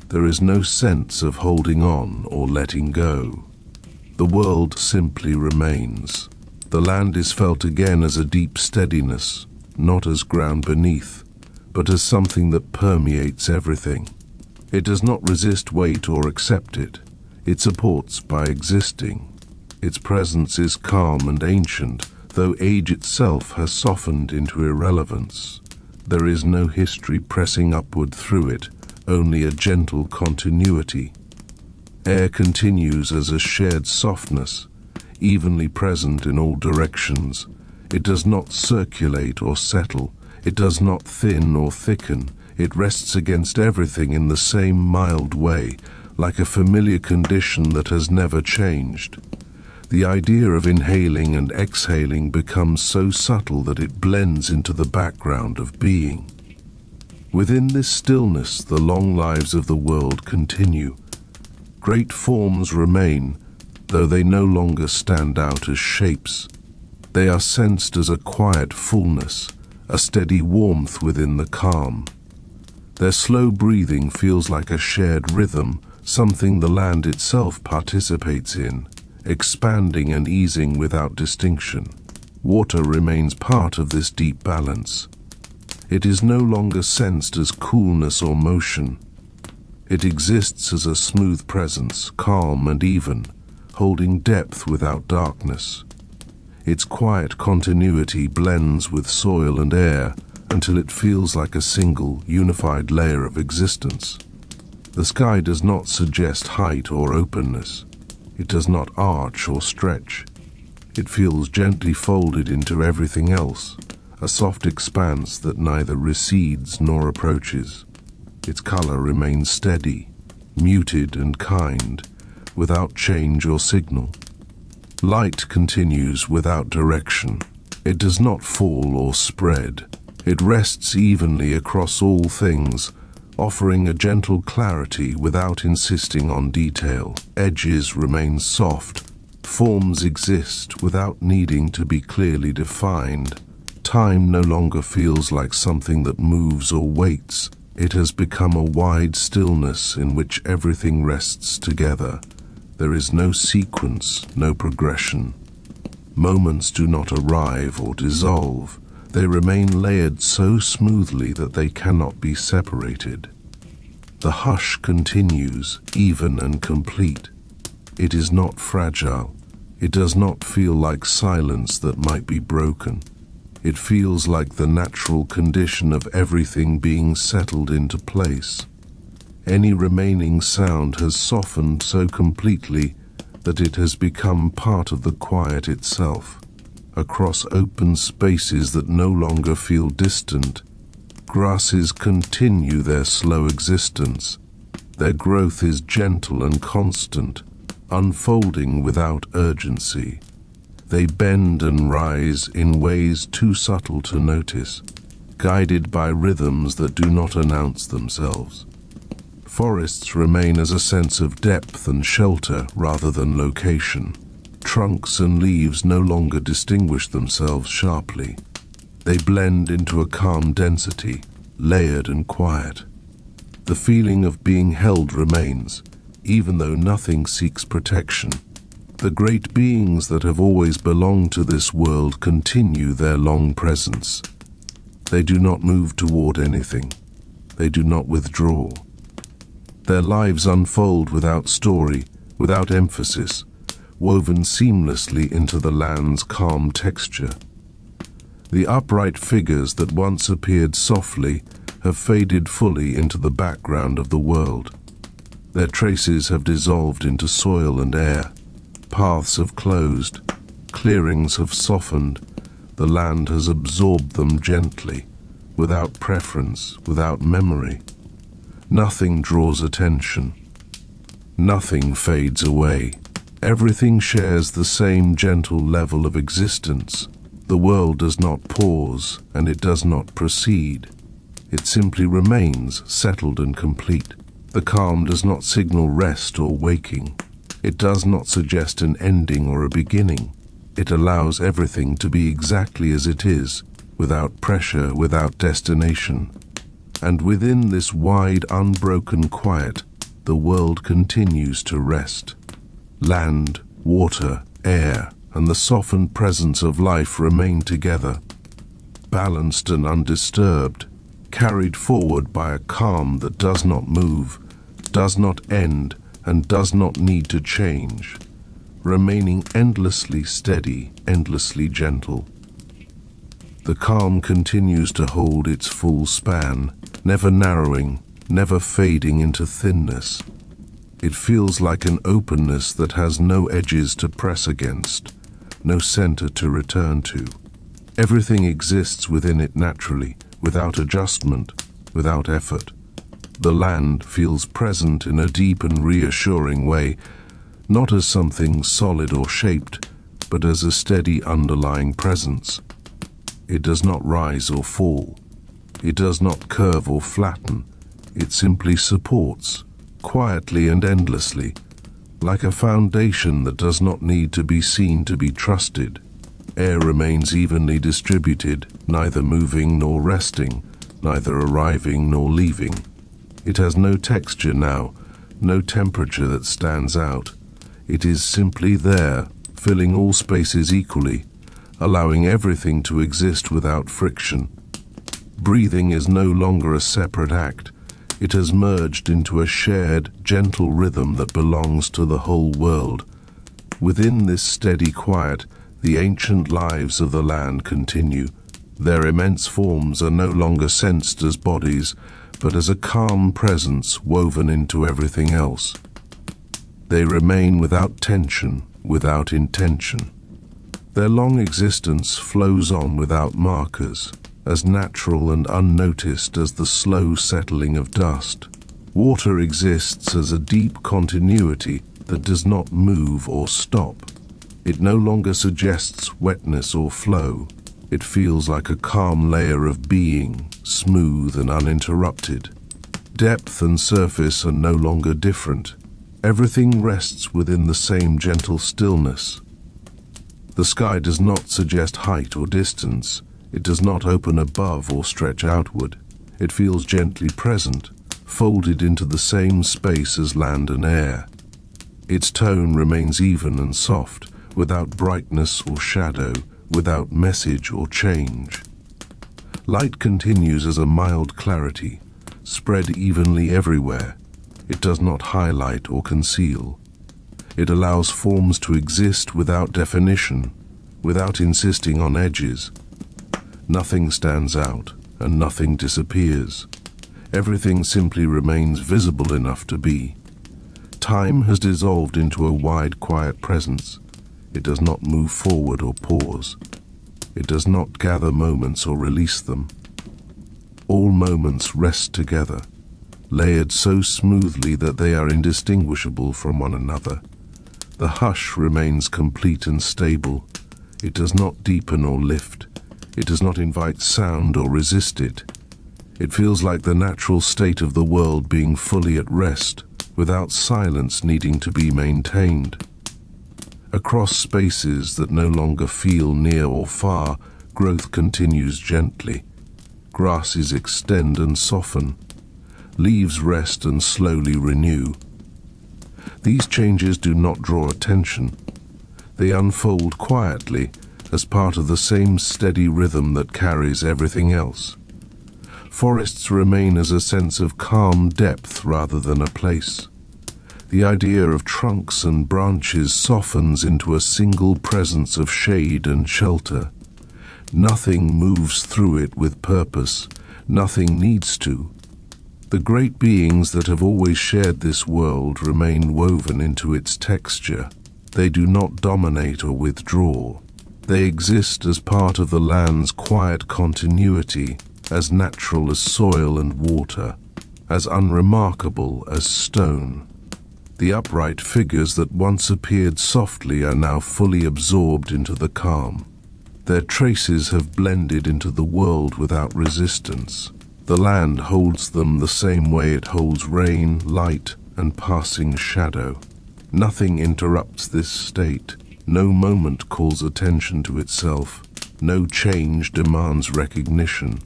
There is no sense of holding on or letting go. The world simply remains. The land is felt again as a deep steadiness, not as ground beneath, but as something that permeates everything. It does not resist weight or accept it. It supports by existing. Its presence is calm and ancient, though age itself has softened into irrelevance. There is no history pressing upward through it, only a gentle continuity. Air continues as a shared softness, evenly present in all directions. It does not circulate or settle. It does not thin or thicken. It rests against everything in the same mild way, like a familiar condition that has never changed. The idea of inhaling and exhaling becomes so subtle that it blends into the background of being. Within this stillness, the long lives of the world continue. Great forms remain, though they no longer stand out as shapes. They are sensed as a quiet fullness, a steady warmth within the calm. Their slow breathing feels like a shared rhythm, something the land itself participates in, expanding and easing without distinction. Water remains part of this deep balance. It is no longer sensed as coolness or motion. It exists as a smooth presence, calm and even, holding depth without darkness. Its quiet continuity blends with soil and air until it feels like a single, unified layer of existence. The sky does not suggest height or openness. It does not arch or stretch. It feels gently folded into everything else, a soft expanse that neither recedes nor approaches. Its color remains steady, muted and kind, without change or signal. Light continues without direction. It does not fall or spread. It rests evenly across all things, offering a gentle clarity without insisting on detail. Edges remain soft. Forms exist without needing to be clearly defined. Time no longer feels like something that moves or waits. It has become a wide stillness in which everything rests together. There is no sequence, no progression. Moments do not arrive or dissolve. They remain layered so smoothly that they cannot be separated. The hush continues, even and complete. It is not fragile. It does not feel like silence that might be broken. It feels like the natural condition of everything being settled into place. Any remaining sound has softened so completely that it has become part of the quiet itself. Across open spaces that no longer feel distant, grasses continue their slow existence. Their growth is gentle and constant, unfolding without urgency. They bend and rise in ways too subtle to notice, guided by rhythms that do not announce themselves. Forests remain as a sense of depth and shelter rather than location. Trunks and leaves no longer distinguish themselves sharply. They blend into a calm density, layered and quiet. The feeling of being held remains, even though nothing seeks protection. The great beings that have always belonged to this world continue their long presence. They do not move toward anything. They do not withdraw. Their lives unfold without story, without emphasis, woven seamlessly into the land's calm texture. The upright figures that once appeared softly have faded fully into the background of the world. Their traces have dissolved into soil and air. Paths have closed. Clearings have softened. The land has absorbed them gently, without preference, without memory. Nothing draws attention. Nothing fades away. Everything shares the same gentle level of existence. The world does not pause, and it does not proceed. It simply remains settled and complete. The calm does not signal rest or waking. It does not suggest an ending or a beginning. It allows everything to be exactly as it is, without pressure, without destination. And within this wide, unbroken quiet, the world continues to rest. Land, water, air, and the softened presence of life remain together, balanced and undisturbed, carried forward by a calm that does not move, does not end, and does not need to change, remaining endlessly steady, endlessly gentle. The calm continues to hold its full span, never narrowing, never fading into thinness. It feels like an openness that has no edges to press against, no center to return to. Everything exists within it naturally, without adjustment, without effort. The land feels present in a deep and reassuring way, not as something solid or shaped, but as a steady underlying presence. It does not rise or fall. It does not curve or flatten. It simply supports, quietly and endlessly, like a foundation that does not need to be seen to be trusted. Air remains evenly distributed, neither moving nor resting, neither arriving nor leaving. It has no texture now, no temperature that stands out. It is simply there, filling all spaces equally, allowing everything to exist without friction. Breathing is no longer a separate act. It has merged into a shared, gentle rhythm that belongs to the whole world. Within this steady quiet, the ancient lives of the land continue. Their immense forms are no longer sensed as bodies, but as a calm presence woven into everything else. They remain without tension, without intention. Their long existence flows on without markers, as natural and unnoticed as the slow settling of dust. Water exists as a deep continuity that does not move or stop. It no longer suggests wetness or flow. It feels like a calm layer of being, smooth and uninterrupted. Depth and surface are no longer different. Everything rests within the same gentle stillness. The sky does not suggest height or distance. It does not open above or stretch outward. It feels gently present, folded into the same space as land and air. Its tone remains even and soft, without brightness or shadow, without message or change. Light continues as a mild clarity, spread evenly everywhere. It does not highlight or conceal. It allows forms to exist without definition, without insisting on edges. Nothing stands out, and nothing disappears. Everything simply remains visible enough to be. Time has dissolved into a wide, quiet presence. It does not move forward or pause. It does not gather moments or release them. All moments rest together, layered so smoothly that they are indistinguishable from one another. The hush remains complete and stable. It does not deepen or lift. It does not invite sound or resist it. It feels like the natural state of the world being fully at rest, without silence needing to be maintained. Across spaces that no longer feel near or far, growth continues gently. Grasses extend and soften. Leaves rest and slowly renew. These changes do not draw attention. They unfold quietly as part of the same steady rhythm that carries everything else. Forests remain as a sense of calm depth rather than a place. The idea of trunks and branches softens into a single presence of shade and shelter. Nothing moves through it with purpose. Nothing needs to. The great beings that have always shared this world remain woven into its texture. They do not dominate or withdraw. They exist as part of the land's quiet continuity, as natural as soil and water, as unremarkable as stone. The upright figures that once appeared softly are now fully absorbed into the calm. Their traces have blended into the world without resistance. The land holds them the same way it holds rain, light, and passing shadow. Nothing interrupts this state. No moment calls attention to itself. No change demands recognition.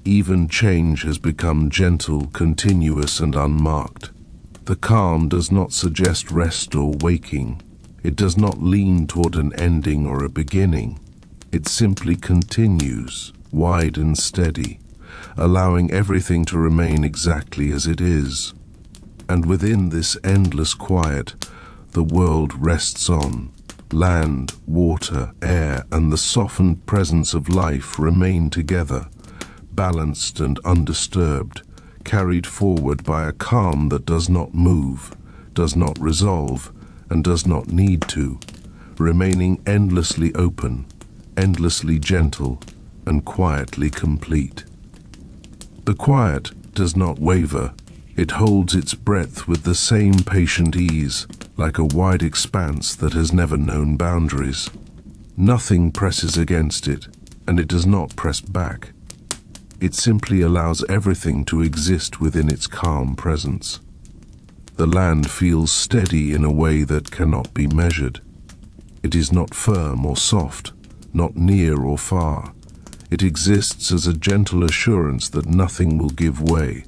Even change has become gentle, continuous, and unmarked. The calm does not suggest rest or waking. It does not lean toward an ending or a beginning. It simply continues, wide and steady, allowing everything to remain exactly as it is. And within this endless quiet, the world rests on. Land, water, air, and the softened presence of life remain together, balanced and undisturbed, carried forward by a calm that does not move, does not resolve, and does not need to, remaining endlessly open, endlessly gentle, and quietly complete. The quiet does not waver. It holds its breath with the same patient ease, like a wide expanse that has never known boundaries. Nothing presses against it, and it does not press back. It simply allows everything to exist within its calm presence. The land feels steady in a way that cannot be measured. It is not firm or soft, not near or far. It exists as a gentle assurance that nothing will give way.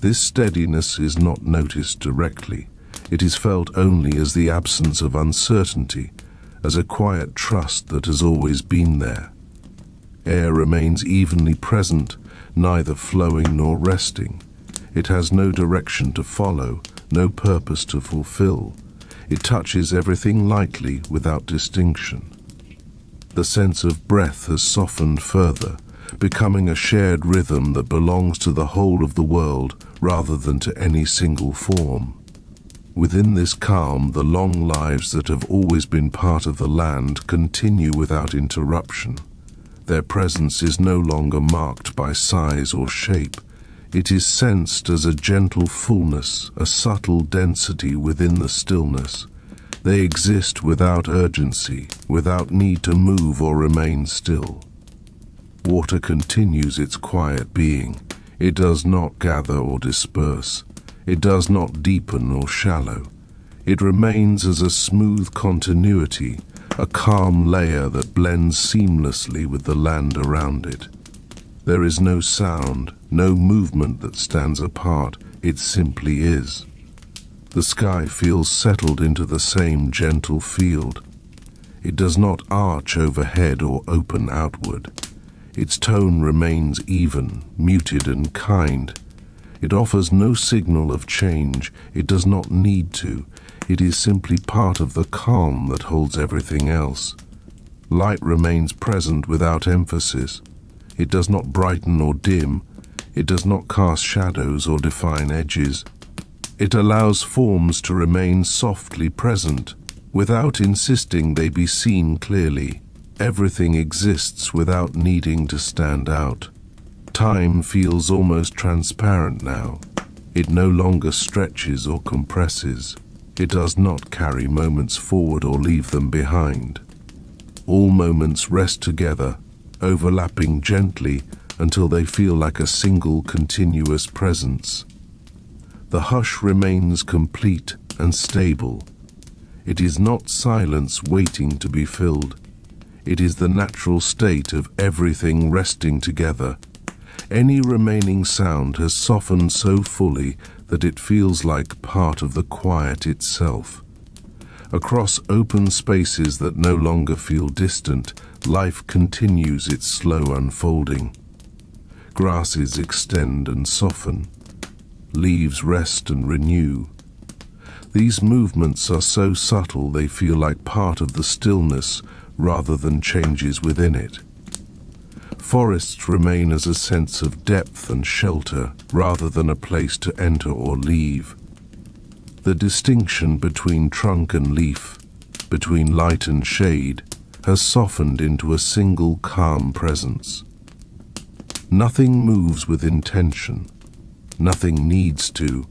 This steadiness is not noticed directly. It is felt only as the absence of uncertainty, as a quiet trust that has always been there. Air remains evenly present, neither flowing nor resting. It has no direction to follow, no purpose to fulfill. It touches everything lightly without distinction. The sense of breath has softened further, becoming a shared rhythm that belongs to the whole of the world rather than to any single form. Within this calm, the long lives that have always been part of the land continue without interruption. Their presence is no longer marked by size or shape. It is sensed as a gentle fullness, a subtle density within the stillness. They exist without urgency, without need to move or remain still. Water continues its quiet being. It does not gather or disperse. It does not deepen or shallow. It remains as a smooth continuity, a calm layer that blends seamlessly with the land around it. There is no sound, no movement that stands apart. It simply is. The sky feels settled into the same gentle field. It does not arch overhead or open outward. Its tone remains even, muted and kind. It offers no signal of change. It does not need to. It is simply part of the calm that holds everything else. Light remains present without emphasis. It does not brighten or dim. It does not cast shadows or define edges. It allows forms to remain softly present, without insisting they be seen clearly. Everything exists without needing to stand out. Time feels almost transparent now. It no longer stretches or compresses. It does not carry moments forward or leave them behind. All moments rest together, overlapping gently until they feel like a single continuous presence. The hush remains complete and stable. It is not silence waiting to be filled. It is the natural state of everything resting together. Any remaining sound has softened so fully that it feels like part of the quiet itself. Across open spaces that no longer feel distant, life continues its slow unfolding. Grasses extend and soften. Leaves rest and renew. These movements are so subtle they feel like part of the stillness rather than changes within it. Forests remain as a sense of depth and shelter rather than a place to enter or leave. The distinction between trunk and leaf, between light and shade, has softened into a single calm presence. Nothing moves with intention. Nothing needs to.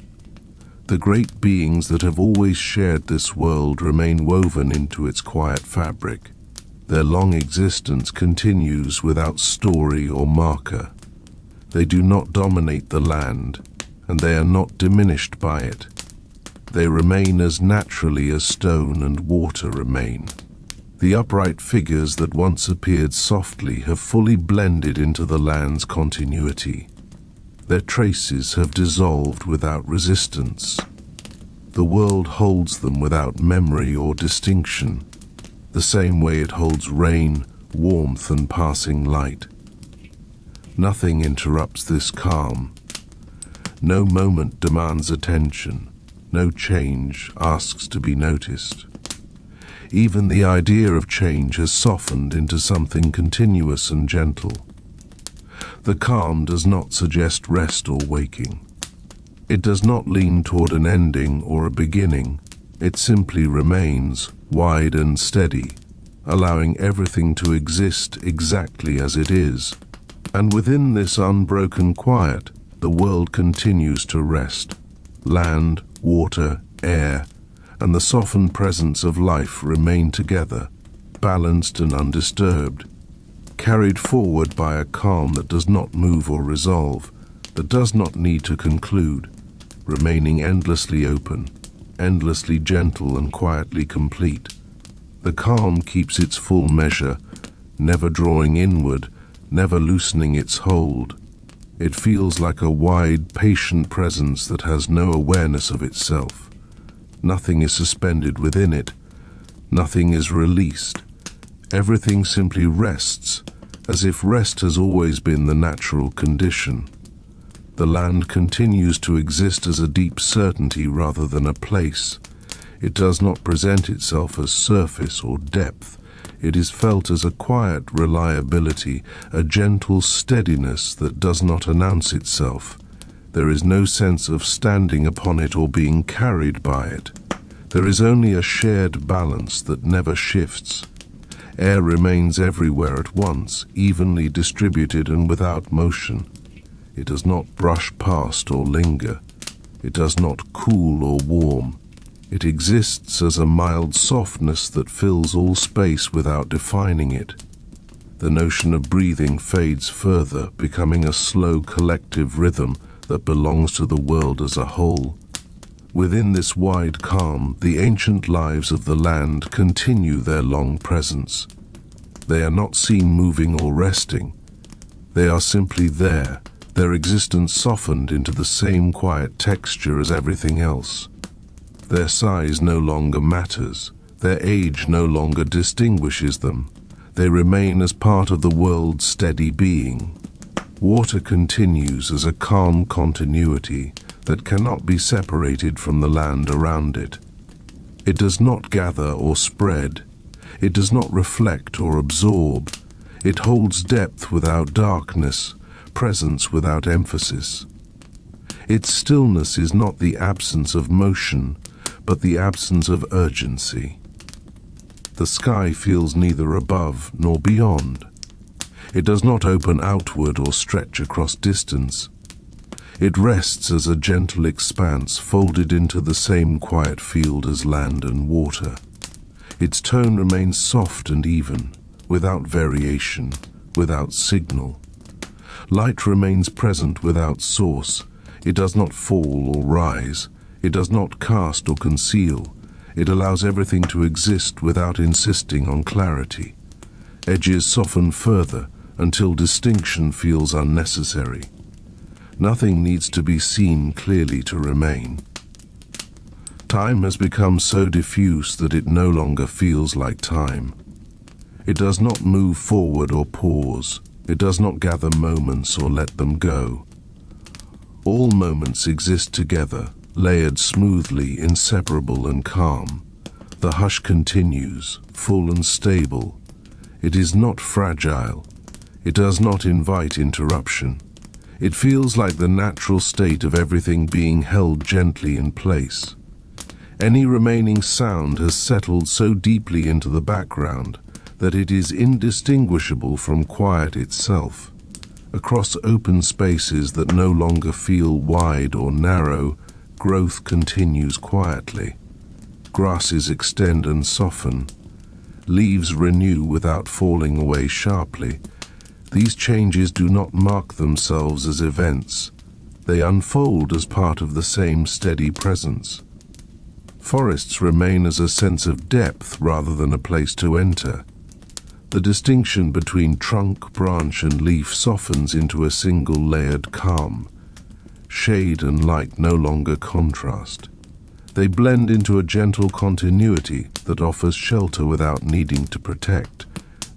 The great beings that have always shared this world remain woven into its quiet fabric. Their long existence continues without story or marker. They do not dominate the land, and they are not diminished by it. They remain as naturally as stone and water remain. The upright figures that once appeared softly have fully blended into the land's continuity. Their traces have dissolved without resistance. The world holds them without memory or distinction, the same way it holds rain, warmth, and passing light. Nothing interrupts this calm. No moment demands attention. No change asks to be noticed. Even the idea of change has softened into something continuous and gentle. The calm does not suggest rest or waking. It does not lean toward an ending or a beginning. It simply remains wide and steady, allowing everything to exist exactly as it is. And within this unbroken quiet, the world continues to rest. Land, water, air, and the softened presence of life remain together, balanced and undisturbed, carried forward by a calm that does not move or resolve, that does not need to conclude, remaining endlessly open, endlessly gentle and quietly complete. The calm keeps its full measure, never drawing inward, never loosening its hold. It feels like a wide, patient presence that has no awareness of itself. Nothing is suspended within it. Nothing is released. Everything simply rests, as if rest has always been the natural condition. The land continues to exist as a deep certainty rather than a place. It does not present itself as surface or depth. It is felt as a quiet reliability, a gentle steadiness that does not announce itself. There is no sense of standing upon it or being carried by it. There is only a shared balance that never shifts. Air remains everywhere at once, evenly distributed and without motion. It does not brush past or linger. It does not cool or warm. It exists as a mild softness that fills all space without defining it. The notion of breathing fades further, becoming a slow collective rhythm that belongs to the world as a whole. Within this wide calm, the ancient lives of the land continue their long presence. They are not seen moving or resting. They are simply there, their existence softened into the same quiet texture as everything else. Their size no longer matters. Their age no longer distinguishes them. They remain as part of the world's steady being. Water continues as a calm continuity that cannot be separated from the land around it. It does not gather or spread. It does not reflect or absorb. It holds depth without darkness, presence without emphasis. Its stillness is not the absence of motion, but the absence of urgency. The sky feels neither above nor beyond. It does not open outward or stretch across distance. It rests as a gentle expanse folded into the same quiet field as land and water. Its tone remains soft and even, without variation, without signal. Light remains present without source. It does not fall or rise. It does not cast or conceal. It allows everything to exist without insisting on clarity. Edges soften further until distinction feels unnecessary. Nothing needs to be seen clearly to remain. Time has become so diffuse that it no longer feels like time. It does not move forward or pause. It does not gather moments or let them go. All moments exist together, layered smoothly, inseparable and calm. The hush continues, full and stable. It is not fragile. It does not invite interruption. It feels like the natural state of everything being held gently in place. Any remaining sound has settled so deeply into the background that it is indistinguishable from quiet itself. Across open spaces that no longer feel wide or narrow, growth continues quietly. Grasses extend and soften. Leaves renew without falling away sharply. These changes do not mark themselves as events. They unfold as part of the same steady presence. Forests remain as a sense of depth rather than a place to enter. The distinction between trunk, branch, and leaf softens into a single layered calm. Shade and light no longer contrast. They blend into a gentle continuity that offers shelter without needing to protect.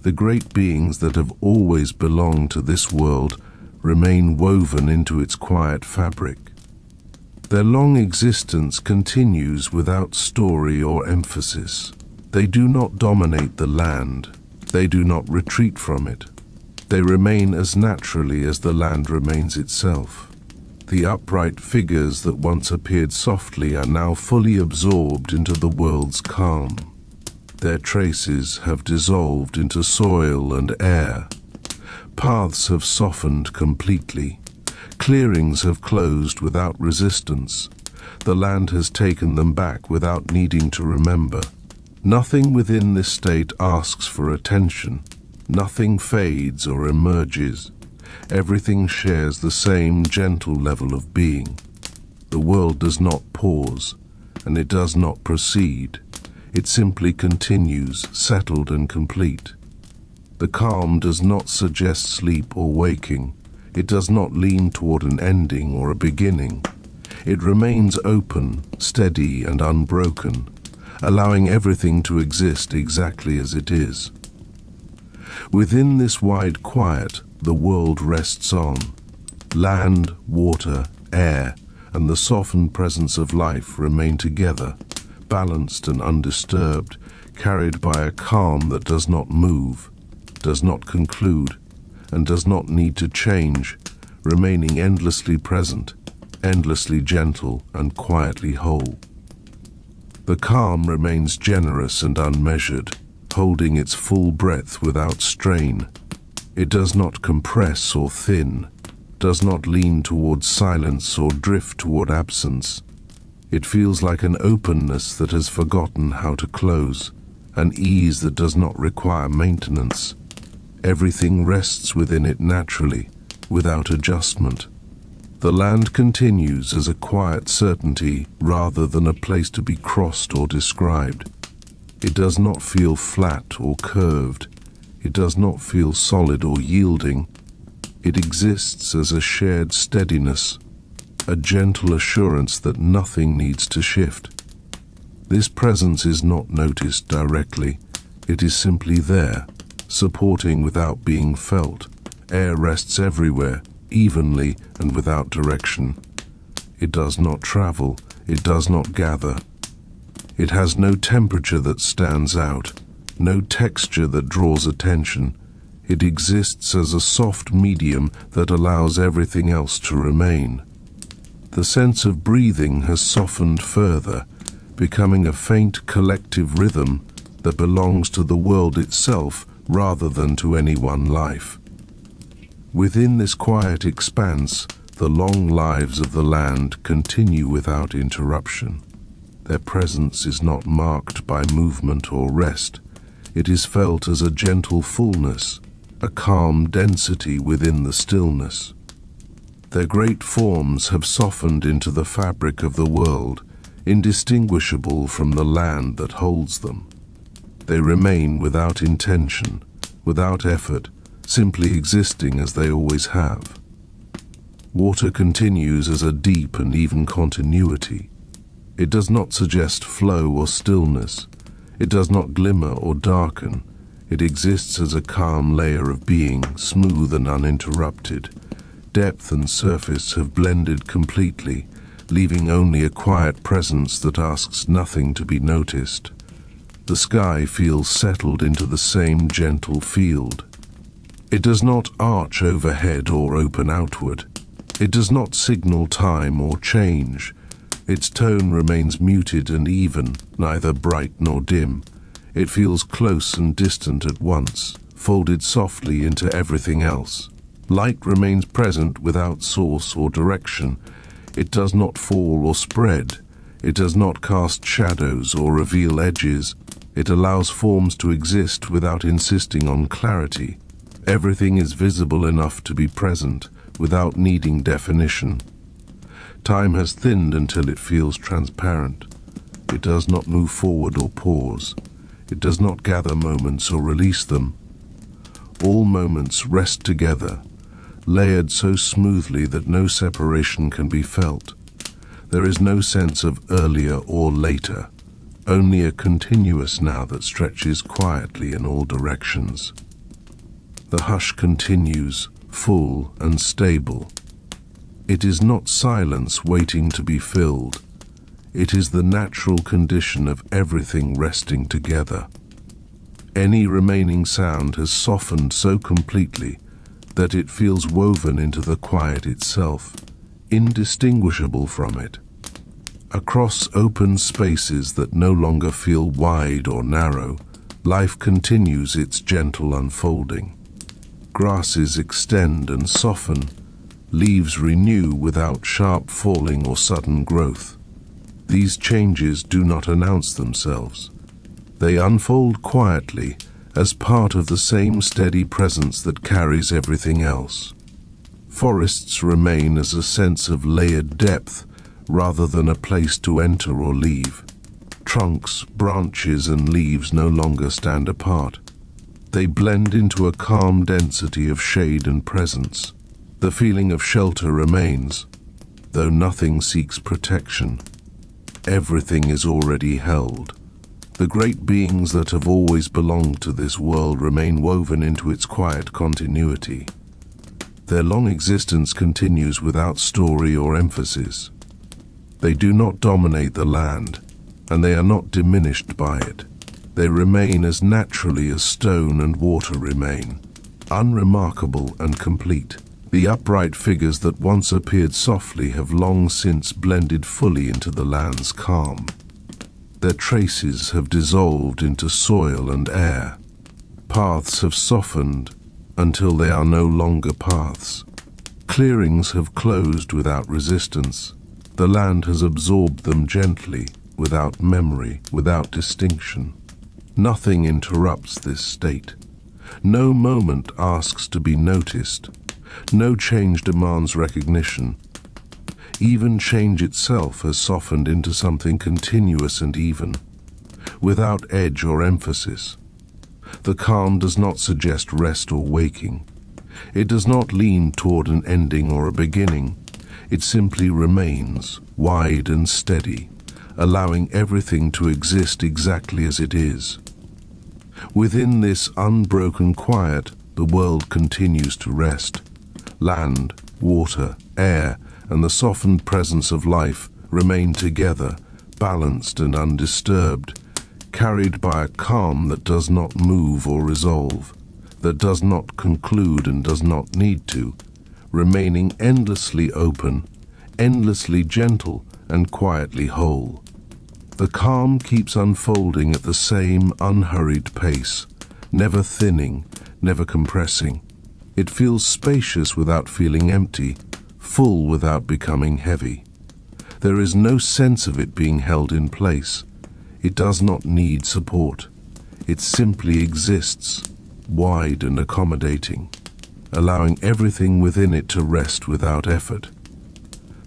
The great beings that have always belonged to this world remain woven into its quiet fabric. Their long existence continues without story or emphasis. They do not dominate the land. They do not retreat from it. They remain as naturally as the land remains itself. The upright figures that once appeared softly are now fully absorbed into the world's calm. Their traces have dissolved into soil and air. Paths have softened completely. Clearings have closed without resistance. The land has taken them back without needing to remember. Nothing within this state asks for attention. Nothing fades or emerges. Everything shares the same gentle level of being. The world does not pause, and it does not proceed. It simply continues, settled and complete. The calm does not suggest sleep or waking. It does not lean toward an ending or a beginning. It remains open, steady and unbroken, allowing everything to exist exactly as it is. Within this wide quiet, the world rests on. Land, water, air, and the softened presence of life remain together, balanced and undisturbed, carried by a calm that does not move, does not conclude, and does not need to change, remaining endlessly present, endlessly gentle, and quietly whole. The calm remains generous and unmeasured, holding its full breadth without strain. It does not compress or thin, does not lean towards silence or drift toward absence. It feels like an openness that has forgotten how to close, an ease that does not require maintenance. Everything rests within it naturally, without adjustment. The land continues as a quiet certainty rather than a place to be crossed or described. It does not feel flat or curved. It does not feel solid or yielding. It exists as a shared steadiness, a gentle assurance that nothing needs to shift. This presence is not noticed directly. It is simply there, supporting without being felt. Air rests everywhere, evenly and without direction. It does not travel. It does not gather. It has no temperature that stands out, no texture that draws attention. It exists as a soft medium that allows everything else to remain. The sense of breathing has softened further, becoming a faint collective rhythm that belongs to the world itself rather than to any one life. Within this quiet expanse, the long lives of the land continue without interruption. Their presence is not marked by movement or rest. It is felt as a gentle fullness, a calm density within the stillness. Their great forms have softened into the fabric of the world, indistinguishable from the land that holds them. They remain without intention, without effort, simply existing as they always have. Water continues as a deep and even continuity. It does not suggest flow or stillness. It does not glimmer or darken. It exists as a calm layer of being, smooth and uninterrupted. Depth and surface have blended completely, leaving only a quiet presence that asks nothing to be noticed. The sky feels settled into the same gentle field. It does not arch overhead or open outward. It does not signal time or change. Its tone remains muted and even, neither bright nor dim. It feels close and distant at once, folded softly into everything else. Light remains present without source or direction. It does not fall or spread. It does not cast shadows or reveal edges. It allows forms to exist without insisting on clarity. Everything is visible enough to be present without needing definition. Time has thinned until it feels transparent. It does not move forward or pause. It does not gather moments or release them. All moments rest together, layered so smoothly that no separation can be felt. There is no sense of earlier or later, only a continuous now that stretches quietly in all directions. The hush continues, full and stable. It is not silence waiting to be filled. It is the natural condition of everything resting together. Any remaining sound has softened so completely that it feels woven into the quiet itself, indistinguishable from it. Across open spaces that no longer feel wide or narrow, life continues its gentle unfolding. Grasses extend and soften, leaves renew without sharp falling or sudden growth. These changes do not announce themselves. They unfold quietly as part of the same steady presence that carries everything else. Forests remain as a sense of layered depth rather than a place to enter or leave. Trunks, branches, and leaves no longer stand apart. They blend into a calm density of shade and presence. The feeling of shelter remains, though nothing seeks protection. Everything is already held. The great beings that have always belonged to this world remain woven into its quiet continuity. Their long existence continues without story or emphasis. They do not dominate the land, and they are not diminished by it. They remain as naturally as stone and water remain, unremarkable and complete. The upright figures that once appeared softly have long since blended fully into the land's calm. Their traces have dissolved into soil and air. Paths have softened until they are no longer paths. Clearings have closed without resistance. The land has absorbed them gently, without memory, without distinction. Nothing interrupts this state. No moment asks to be noticed. No change demands recognition. Even change itself has softened into something continuous and even, without edge or emphasis. The calm does not suggest rest or waking. It does not lean toward an ending or a beginning. It simply remains, wide and steady, allowing everything to exist exactly as it is. Within this unbroken quiet, the world continues to rest. Land, water, air, and the softened presence of life remain together, balanced and undisturbed, carried by a calm that does not move or resolve, that does not conclude and does not need to, remaining endlessly open, endlessly gentle, and quietly whole. The calm keeps unfolding at the same unhurried pace, never thinning, never compressing. It feels spacious without feeling empty, full without becoming heavy. There is no sense of it being held in place. It does not need support. It simply exists, wide and accommodating, allowing everything within it to rest without effort.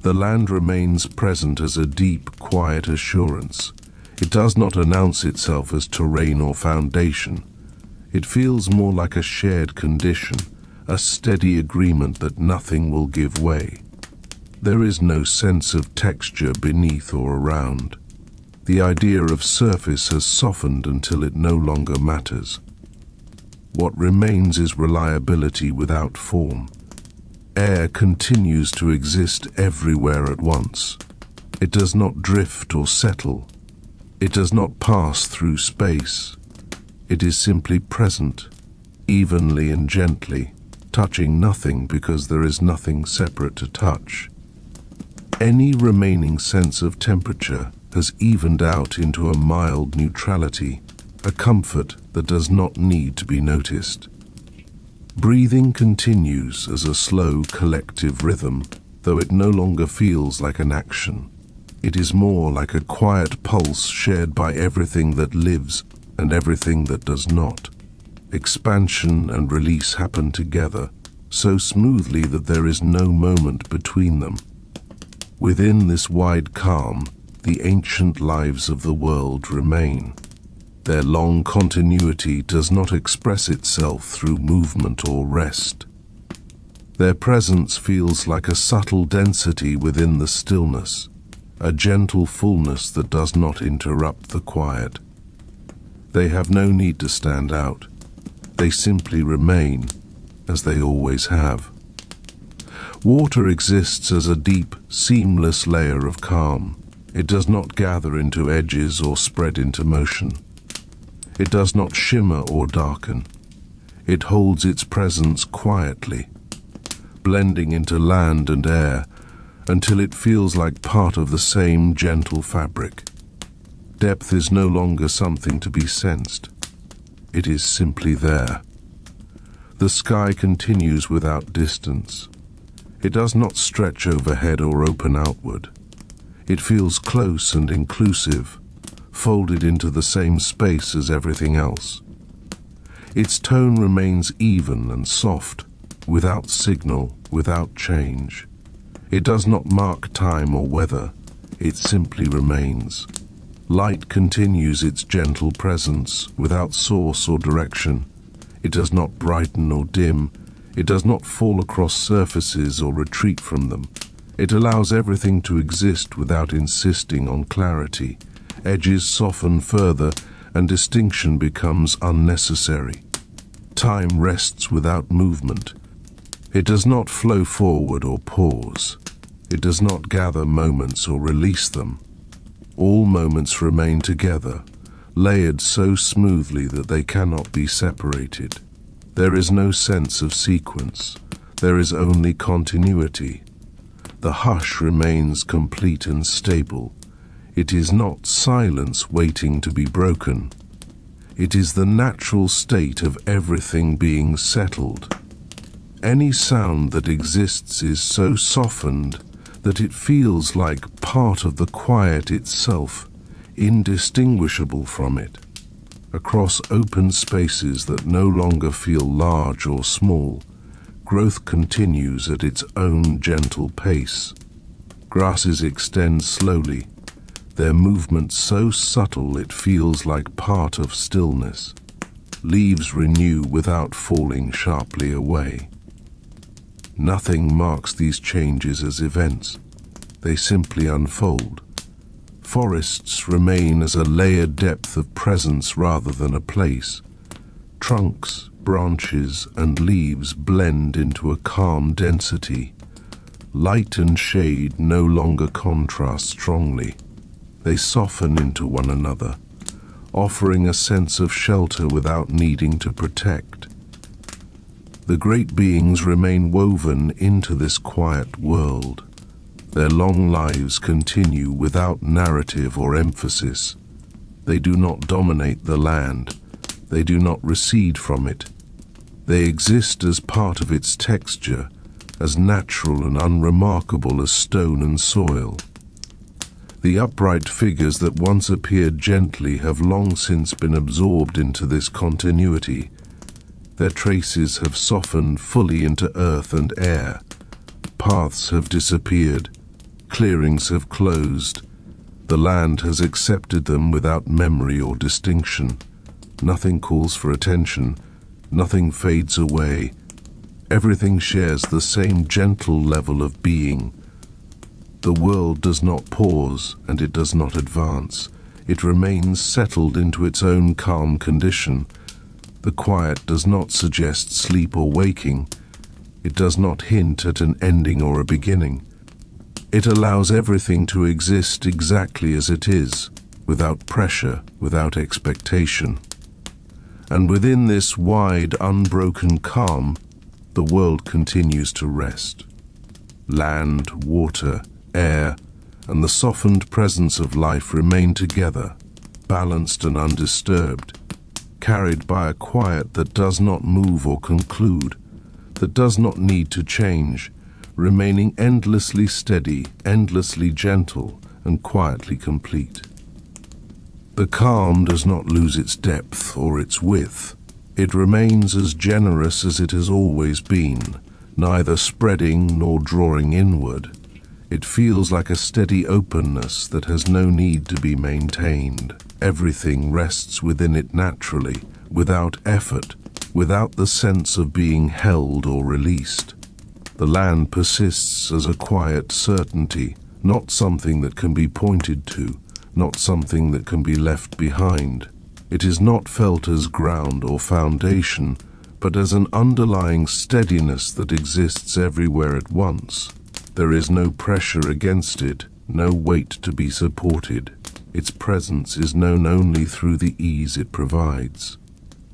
The land remains present as a deep, quiet assurance. It does not announce itself as terrain or foundation. It feels more like a shared condition, a steady agreement that nothing will give way. There is no sense of texture beneath or around. The idea of surface has softened until it no longer matters. What remains is reliability without form. Air continues to exist everywhere at once. It does not drift or settle. It does not pass through space. It is simply present, evenly and gently, touching nothing because there is nothing separate to touch. Any remaining sense of temperature has evened out into a mild neutrality, a comfort that does not need to be noticed. Breathing continues as a slow collective rhythm, though it no longer feels like an action. It is more like a quiet pulse shared by everything that lives, and everything that does not. Expansion and release happen together, so smoothly that there is no moment between them. Within this wide calm, the ancient lives of the world remain. Their long continuity does not express itself through movement or rest. Their presence feels like a subtle density within the stillness, a gentle fullness that does not interrupt the quiet. They have no need to stand out. They simply remain, as they always have. Water exists as a deep, seamless layer of calm. It does not gather into edges or spread into motion. It does not shimmer or darken. It holds its presence quietly, blending into land and air until it feels like part of the same gentle fabric. Depth is no longer something to be sensed. It is simply there. The sky continues without distance. It does not stretch overhead or open outward. It feels close and inclusive, folded into the same space as everything else. Its tone remains even and soft, without signal, without change. It does not mark time or weather. It simply remains. Light continues its gentle presence, without source or direction. It does not brighten or dim. It does not fall across surfaces or retreat from them. It allows everything to exist without insisting on clarity. Edges soften further, and distinction becomes unnecessary. Time rests without movement. It does not flow forward or pause. It does not gather moments or release them. All moments remain together, layered so smoothly that they cannot be separated. There is no sense of sequence. There is only continuity. The hush remains complete and stable. It is not silence waiting to be broken. It is the natural state of everything being settled. Any sound that exists is so softened that it feels like part of the quiet itself, indistinguishable from it. Across open spaces that no longer feel large or small, growth continues at its own gentle pace. Grasses extend slowly, their movement so subtle it feels like part of stillness. Leaves renew without falling sharply away. Nothing marks these changes as events. They simply unfold. Forests remain as a layered depth of presence rather than a place. Trunks, branches, and leaves blend into a calm density. Light and shade no longer contrast strongly. They soften into one another, offering a sense of shelter without needing to protect. The great beings remain woven into this quiet world. Their long lives continue without narrative or emphasis. They do not dominate the land. They do not recede from it. They exist as part of its texture, as natural and unremarkable as stone and soil. The upright figures that once appeared gently have long since been absorbed into this continuity. Their traces have softened fully into earth and air. Paths have disappeared. Clearings have closed. The land has accepted them without memory or distinction. Nothing calls for attention. Nothing fades away. Everything shares the same gentle level of being. The world does not pause and it does not advance. It remains settled into its own calm condition. The quiet does not suggest sleep or waking. It does not hint at an ending or a beginning. It allows everything to exist exactly as it is, without pressure, without expectation. And within this wide, unbroken calm, the world continues to rest. Land, water, air, and the softened presence of life remain together, balanced and undisturbed, carried by a quiet that does not move or conclude, that does not need to change, remaining endlessly steady, endlessly gentle, and quietly complete. The calm does not lose its depth or its width. It remains as generous as it has always been, neither spreading nor drawing inward. It feels like a steady openness that has no need to be maintained. Everything rests within it naturally, without effort, without the sense of being held or released. The land persists as a quiet certainty, not something that can be pointed to, not something that can be left behind. It is not felt as ground or foundation, but as an underlying steadiness that exists everywhere at once. There is no pressure against it, no weight to be supported. Its presence is known only through the ease it provides.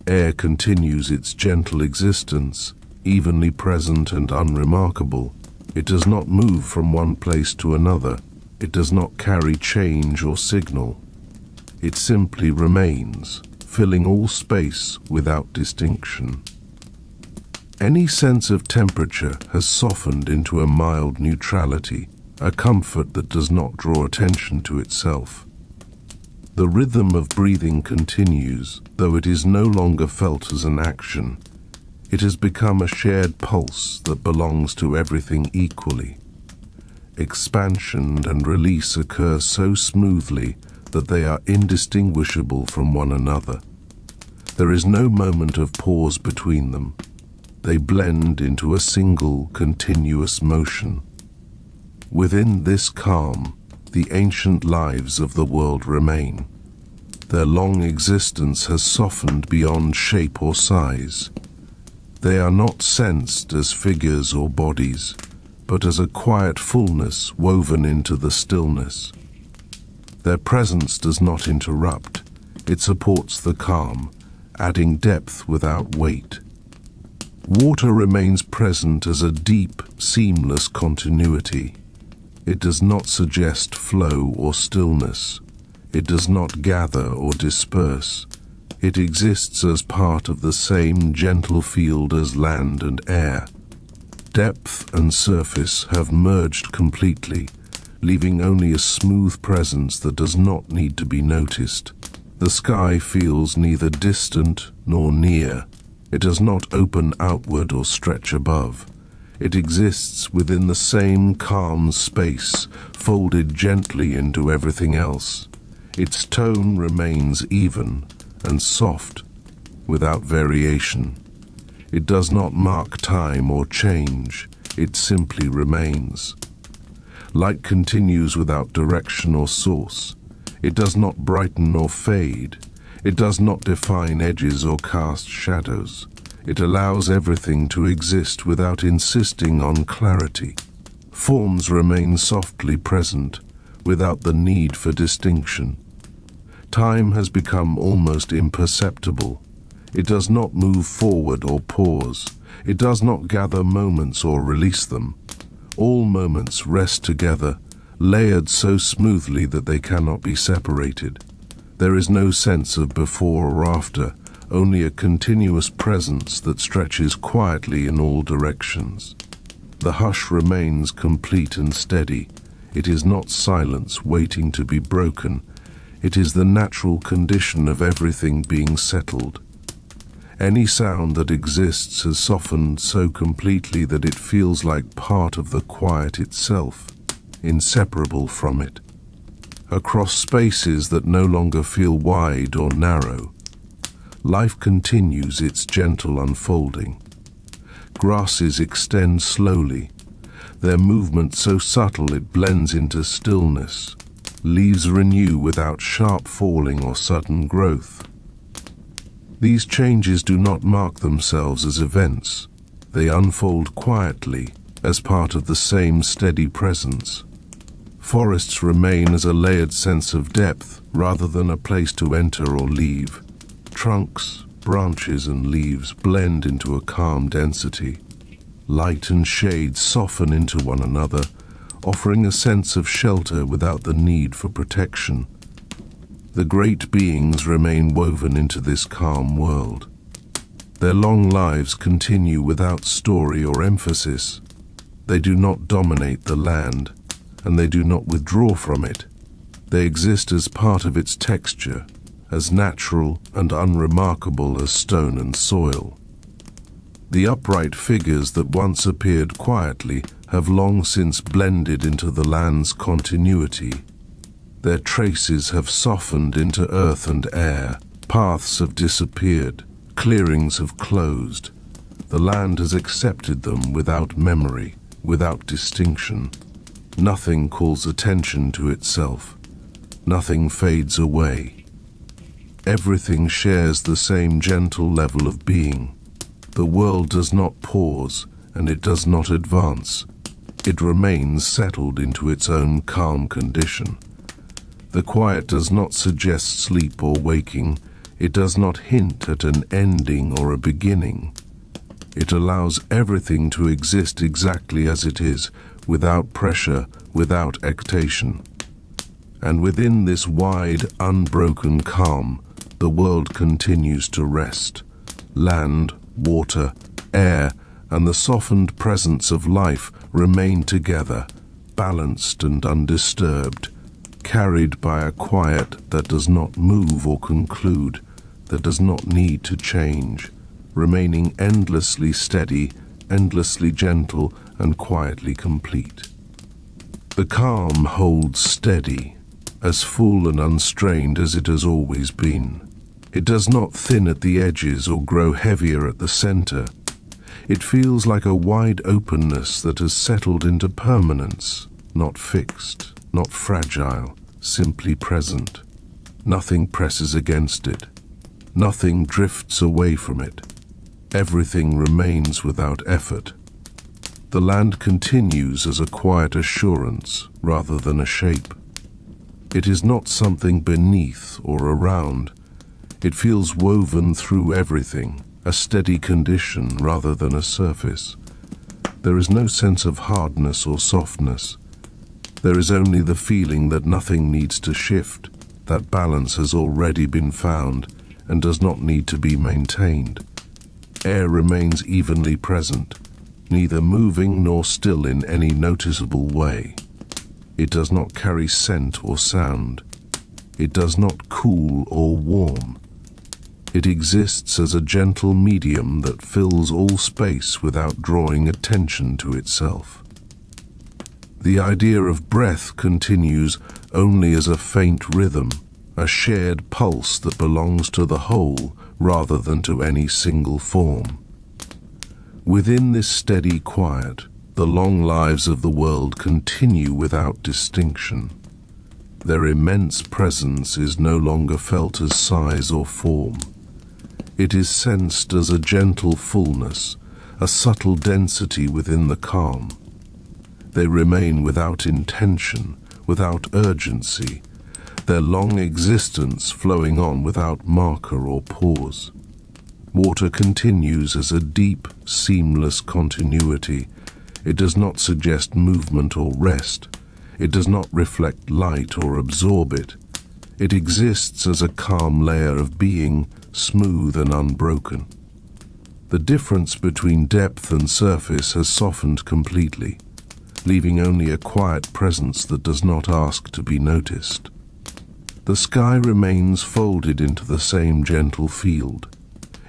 Air continues its gentle existence, evenly present and unremarkable. It does not move from one place to another. It does not carry change or signal. It simply remains, filling all space without distinction. Any sense of temperature has softened into a mild neutrality, a comfort that does not draw attention to itself. The rhythm of breathing continues, though it is no longer felt as an action. It has become a shared pulse that belongs to everything equally. Expansion and release occur so smoothly that they are indistinguishable from one another. There is no moment of pause between them. They blend into a single, continuous motion. Within this calm, the ancient lives of the world remain. Their long existence has softened beyond shape or size. They are not sensed as figures or bodies, but as a quiet fullness woven into the stillness. Their presence does not interrupt. It supports the calm, adding depth without weight. Water remains present as a deep, seamless continuity. It does not suggest flow or stillness. It does not gather or disperse. It exists as part of the same gentle field as land and air. Depth and surface have merged completely, leaving only a smooth presence that does not need to be noticed. The sky feels neither distant nor near. It does not open outward or stretch above. It exists within the same calm space, folded gently into everything else. Its tone remains even and soft, without variation. It does not mark time or change. It simply remains. Light continues without direction or source. It does not brighten or fade. It does not define edges or cast shadows. It allows everything to exist without insisting on clarity. Forms remain softly present, without the need for distinction. Time has become almost imperceptible. It does not move forward or pause. It does not gather moments or release them. All moments rest together, layered so smoothly that they cannot be separated. There is no sense of before or after, only a continuous presence that stretches quietly in all directions. The hush remains complete and steady. It is not silence waiting to be broken. It is the natural condition of everything being settled. Any sound that exists has softened so completely that it feels like part of the quiet itself, inseparable from it. Across spaces that no longer feel wide or narrow, life continues its gentle unfolding. Grasses extend slowly, their movement so subtle it blends into stillness. Leaves renew without sharp falling or sudden growth. These changes do not mark themselves as events. They unfold quietly, as part of the same steady presence. Forests remain as a layered sense of depth, rather than a place to enter or leave. Trunks, branches, and leaves blend into a calm density. Light and shade soften into one another, offering a sense of shelter without the need for protection. The great beings remain woven into this calm world. Their long lives continue without story or emphasis. They do not dominate the land, and they do not withdraw from it. They exist as part of its texture, as natural and unremarkable as stone and soil. The upright figures that once appeared quietly have long since blended into the land's continuity. Their traces have softened into earth and air, paths have disappeared, clearings have closed. The land has accepted them without memory, without distinction. Nothing calls attention to itself. Nothing fades away. Everything shares the same gentle level of being. The world does not pause, and it does not advance. It remains settled into its own calm condition. The quiet does not suggest sleep or waking. It does not hint at an ending or a beginning. It allows everything to exist exactly as it is, without pressure, without expectation. And within this wide, unbroken calm, the world continues to rest. Land, water, air, and the softened presence of life remain together, balanced and undisturbed, carried by a quiet that does not move or conclude, that does not need to change, remaining endlessly steady, endlessly gentle, and quietly complete. The calm holds steady, as full and unstrained as it has always been. It does not thin at the edges or grow heavier at the center. It feels like a wide openness that has settled into permanence, not fixed, not fragile, simply present. Nothing presses against it. Nothing drifts away from it. Everything remains without effort. The land continues as a quiet assurance rather than a shape. It is not something beneath or around. It feels woven through everything, a steady condition rather than a surface. There is no sense of hardness or softness. There is only the feeling that nothing needs to shift, that balance has already been found and does not need to be maintained. Air remains evenly present, neither moving nor still in any noticeable way. It does not carry scent or sound. It does not cool or warm. It exists as a gentle medium that fills all space without drawing attention to itself. The idea of breath continues only as a faint rhythm, a shared pulse that belongs to the whole rather than to any single form. Within this steady quiet, the long lives of the world continue without distinction. Their immense presence is no longer felt as size or form. It is sensed as a gentle fullness, a subtle density within the calm. They remain without intention, without urgency, their long existence flowing on without marker or pause. Water continues as a deep, seamless continuity. It does not suggest movement or rest. It does not reflect light or absorb it. It exists as a calm layer of being, smooth and unbroken. The difference between depth and surface has softened completely, leaving only a quiet presence that does not ask to be noticed. The sky remains folded into the same gentle field.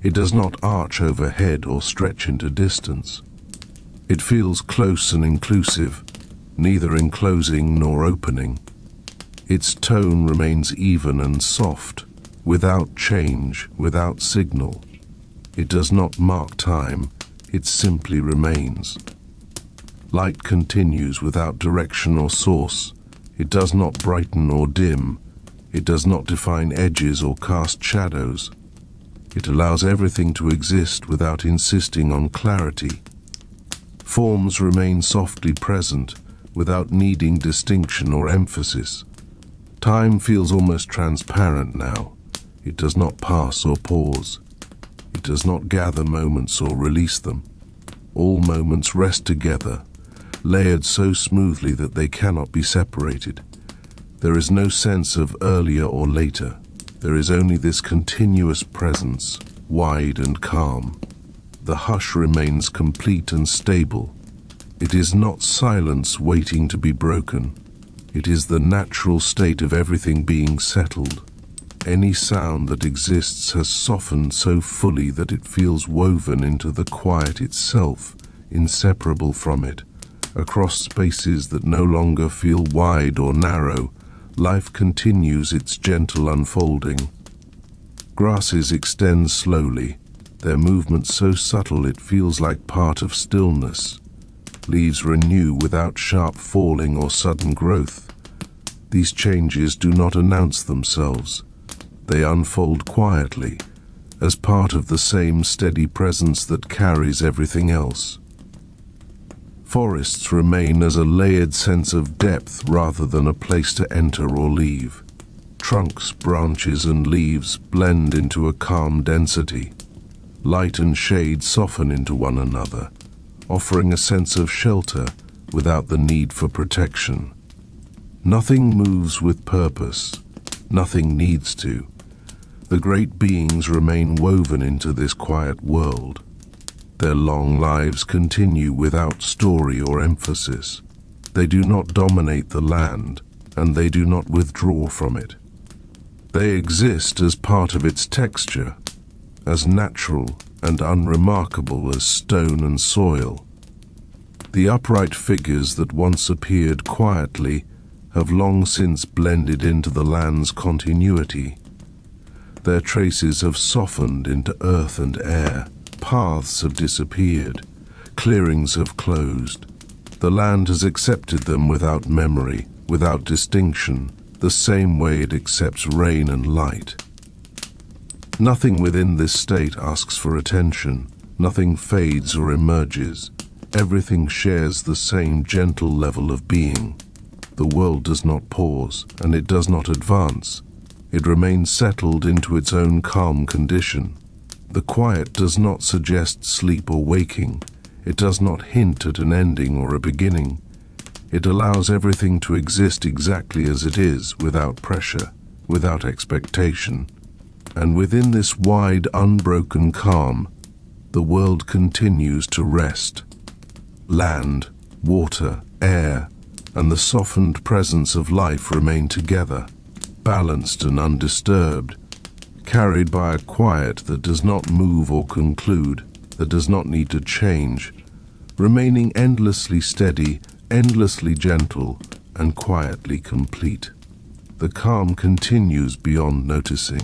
It does not arch overhead or stretch into distance. It feels close and inclusive, neither enclosing nor opening. Its tone remains even and soft, without change, without signal. It does not mark time, it simply remains. Light continues without direction or source. It does not brighten or dim. It does not define edges or cast shadows. It allows everything to exist without insisting on clarity. Forms remain softly present, without needing distinction or emphasis. Time feels almost transparent now. It does not pass or pause. It does not gather moments or release them. All moments rest together, layered so smoothly that they cannot be separated. There is no sense of earlier or later. There is only this continuous presence, wide and calm. The hush remains complete and stable. It is not silence waiting to be broken. It is the natural state of everything being settled. Any sound that exists has softened so fully that it feels woven into the quiet itself, inseparable from it. Across spaces that no longer feel wide or narrow, life continues its gentle unfolding. Grasses extend slowly, their movement so subtle it feels like part of stillness. Leaves renew without sharp falling or sudden growth. These changes do not announce themselves. They unfold quietly, as part of the same steady presence that carries everything else. Forests remain as a layered sense of depth rather than a place to enter or leave. Trunks, branches, and leaves blend into a calm density. Light and shade soften into one another, offering a sense of shelter without the need for protection. Nothing moves with purpose. Nothing needs to. The great beings remain woven into this quiet world. Their long lives continue without story or emphasis. They do not dominate the land, and they do not withdraw from it. They exist as part of its texture, as natural and unremarkable as stone and soil. The upright figures that once appeared quietly have long since blended into the land's continuity. Their traces have softened into earth and air. Paths have disappeared. Clearings have closed. The land has accepted them without memory, without distinction, the same way it accepts rain and light. Nothing within this state asks for attention. Nothing fades or emerges. Everything shares the same gentle level of being. The world does not pause, and it does not advance. It remains settled into its own calm condition. The quiet does not suggest sleep or waking. It does not hint at an ending or a beginning. It allows everything to exist exactly as it is, without pressure, without expectation. And within this wide, unbroken calm, the world continues to rest. Land, water, air, and the softened presence of life remain together, balanced and undisturbed, carried by a quiet that does not move or conclude, that does not need to change, remaining endlessly steady, endlessly gentle, and quietly complete. The calm continues beyond noticing.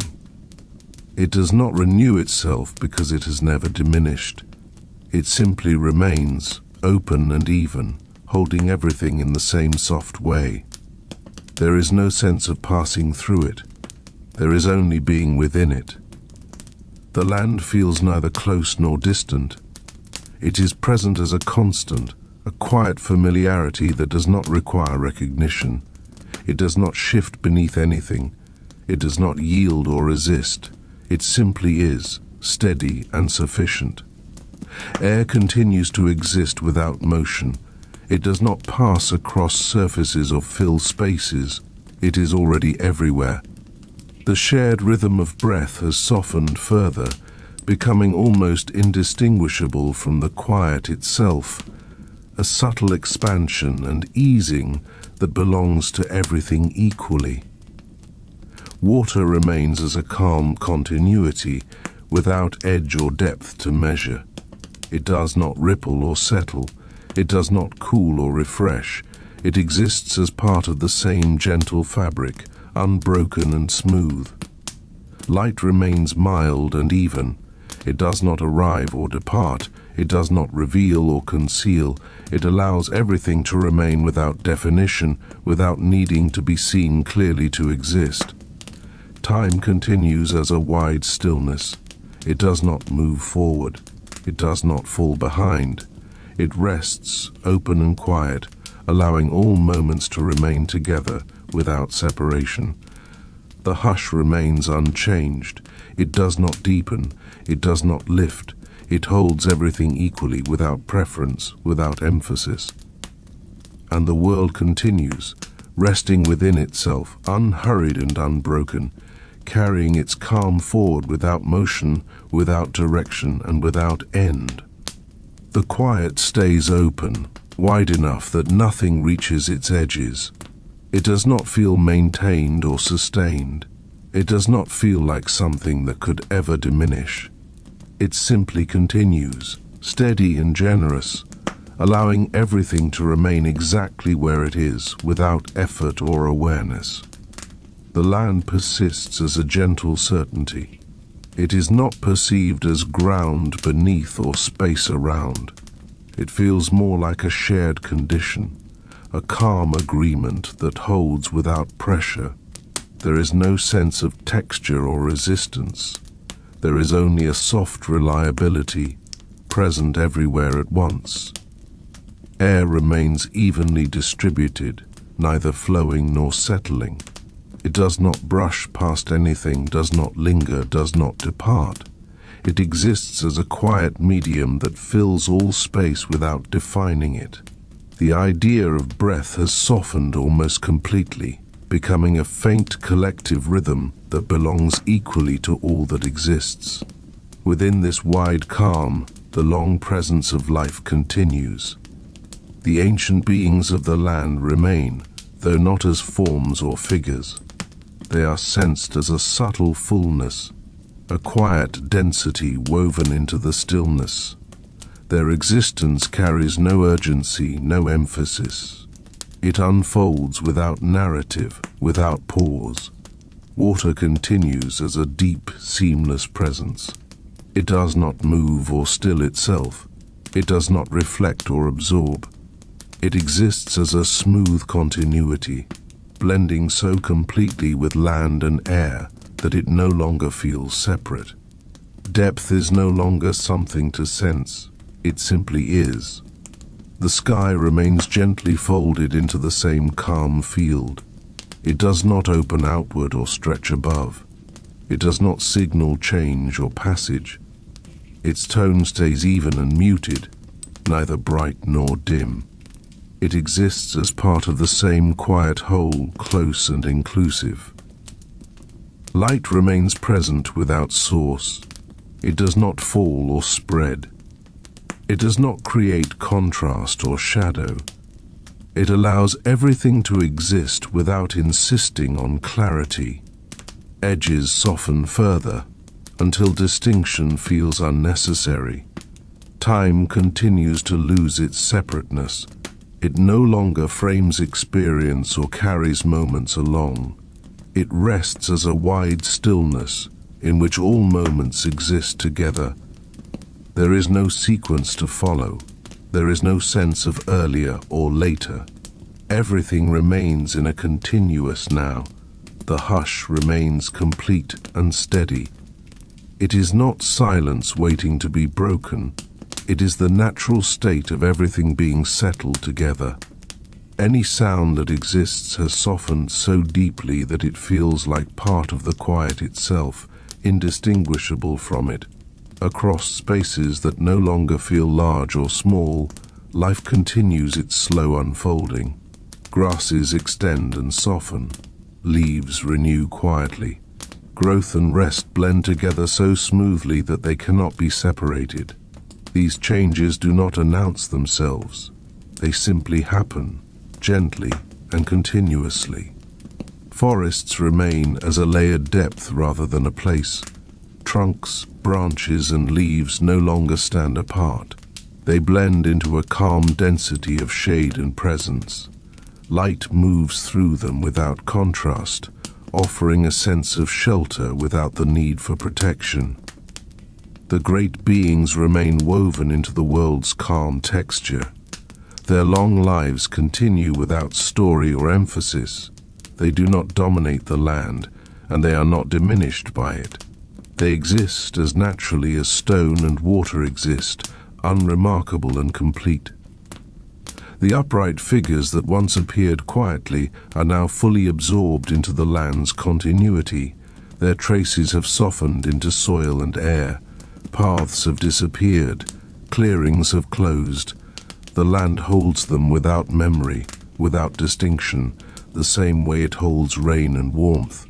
It does not renew itself because it has never diminished. It simply remains, open and even, holding everything in the same soft way. There is no sense of passing through it. There is only being within it. The land feels neither close nor distant. It is present as a constant, a quiet familiarity that does not require recognition. It does not shift beneath anything. It does not yield or resist. It simply is, steady and sufficient. Air continues to exist without motion. It does not pass across surfaces or fill spaces. It is already everywhere. The shared rhythm of breath has softened further, becoming almost indistinguishable from the quiet itself, a subtle expansion and easing that belongs to everything equally. Water remains as a calm continuity, without edge or depth to measure. It does not ripple or settle. It does not cool or refresh. It exists as part of the same gentle fabric, unbroken and smooth. Light remains mild and even. It does not arrive or depart. It does not reveal or conceal. It allows everything to remain without definition, without needing to be seen clearly to exist. Time continues as a wide stillness. It does not move forward. It does not fall behind. It rests, open and quiet, allowing all moments to remain together without separation. The hush remains unchanged. It does not deepen. It does not lift. It holds everything equally, without preference, without emphasis. And the world continues, resting within itself, unhurried and unbroken, carrying its calm forward without motion, without direction, and without end. The quiet stays open, wide enough that nothing reaches its edges. It does not feel maintained or sustained. It does not feel like something that could ever diminish. It simply continues, steady and generous, allowing everything to remain exactly where it is without effort or awareness. The land persists as a gentle certainty. It is not perceived as ground beneath or space around. It feels more like a shared condition, a calm agreement that holds without pressure. There is no sense of texture or resistance. There is only a soft reliability, present everywhere at once. Air remains evenly distributed, neither flowing nor settling. It does not brush past anything, does not linger, does not depart. It exists as a quiet medium that fills all space without defining it. The idea of breath has softened almost completely, becoming a faint collective rhythm that belongs equally to all that exists. Within this wide calm, the long presence of life continues. The ancient beings of the land remain, though not as forms or figures. They are sensed as a subtle fullness, a quiet density woven into the stillness. Their existence carries no urgency, no emphasis. It unfolds without narrative, without pause. Water continues as a deep, seamless presence. It does not move or still itself. It does not reflect or absorb. It exists as a smooth continuity, blending so completely with land and air that it no longer feels separate. Depth is no longer something to sense. It simply is. The sky remains gently folded into the same calm field. It does not open outward or stretch above. It does not signal change or passage. Its tone stays even and muted, neither bright nor dim. It exists as part of the same quiet whole, close and inclusive. Light remains present without source. It does not fall or spread. It does not create contrast or shadow. It allows everything to exist without insisting on clarity. Edges soften further, until distinction feels unnecessary. Time continues to lose its separateness. It no longer frames experience or carries moments along. It rests as a wide stillness in which all moments exist together. There is no sequence to follow. There is no sense of earlier or later. Everything remains in a continuous now. The hush remains complete and steady. It is not silence waiting to be broken. It is the natural state of everything being settled together. Any sound that exists has softened so deeply that it feels like part of the quiet itself, indistinguishable from it. Across spaces that no longer feel large or small, life continues its slow unfolding. Grasses extend and soften. Leaves renew quietly. Growth and rest blend together so smoothly that they cannot be separated. These changes do not announce themselves. They simply happen, gently and continuously. Forests remain as a layered depth rather than a place. Trunks, branches and leaves no longer stand apart. They blend into a calm density of shade and presence. Light moves through them without contrast, offering a sense of shelter without the need for protection. The great beings remain woven into the world's calm texture. Their long lives continue without story or emphasis. They do not dominate the land, and they are not diminished by it. They exist as naturally as stone and water exist, unremarkable and complete. The upright figures that once appeared quietly are now fully absorbed into the land's continuity. Their traces have softened into soil and air. Paths have disappeared. Clearings have closed. The land holds them without memory, without distinction, the same way it holds rain and warmth.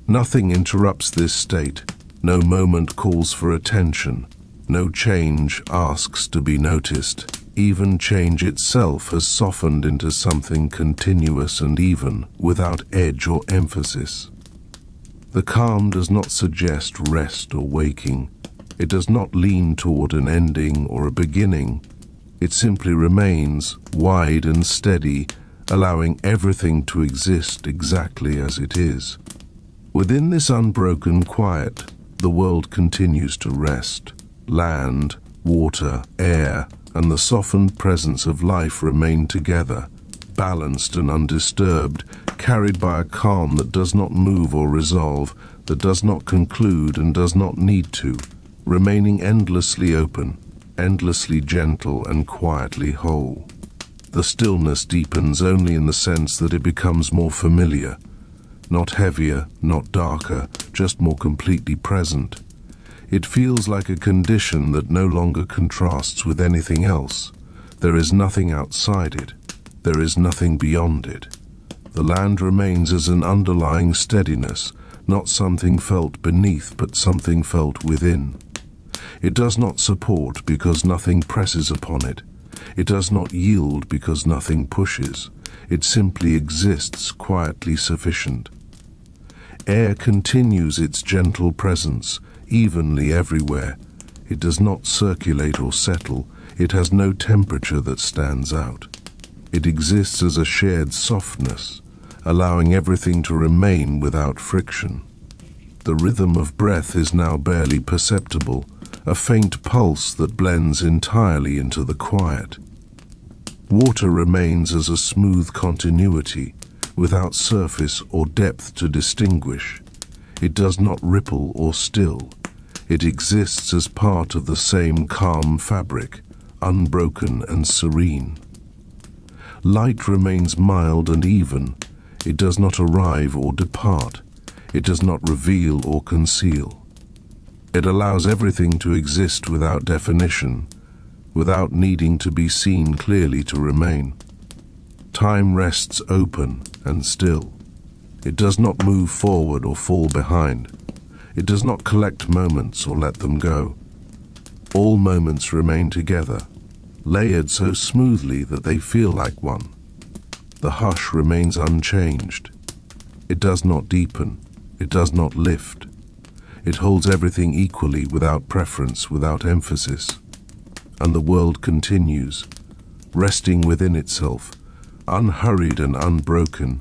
Nothing interrupts this state. No moment calls for attention. No change asks to be noticed. Even change itself has softened into something continuous and even, without edge or emphasis. The calm does not suggest rest or waking. It does not lean toward an ending or a beginning. It simply remains wide and steady, allowing everything to exist exactly as it is. Within this unbroken quiet, the world continues to rest. Land, water, air, and the softened presence of life remain together, balanced and undisturbed, carried by a calm that does not move or resolve, that does not conclude and does not need to, remaining endlessly open, endlessly gentle and quietly whole. The stillness deepens only in the sense that it becomes more familiar, not heavier, not darker, just more completely present. It feels like a condition that no longer contrasts with anything else. There is nothing outside it. There is nothing beyond it. The land remains as an underlying steadiness, not something felt beneath, but something felt within. It does not support because nothing presses upon it. It does not yield because nothing pushes. It simply exists quietly sufficient. Air continues its gentle presence, evenly everywhere. It does not circulate or settle. It has no temperature that stands out. It exists as a shared softness, allowing everything to remain without friction. The rhythm of breath is now barely perceptible, a faint pulse that blends entirely into the quiet. Water remains as a smooth continuity, without surface or depth to distinguish. It does not ripple or still. It exists as part of the same calm fabric, unbroken and serene. Light remains mild and even. It does not arrive or depart. It does not reveal or conceal. It allows everything to exist without definition, without needing to be seen clearly to remain. Time rests open and still. It does not move forward or fall behind. It does not collect moments or let them go. All moments remain together, layered so smoothly that they feel like one. The hush remains unchanged. It does not deepen. It does not lift. It holds everything equally, without preference, without emphasis. And the world continues, resting within itself, unhurried and unbroken,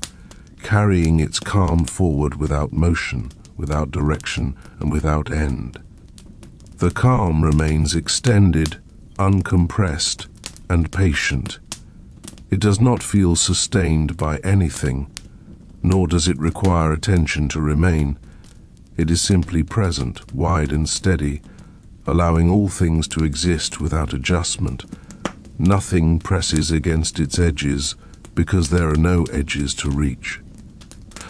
carrying its calm forward without motion, without direction, and without end. The calm remains extended, uncompressed, and patient. It does not feel sustained by anything, nor does it require attention to remain. It is simply present, wide and steady, allowing all things to exist without adjustment. Nothing presses against its edges because there are no edges to reach.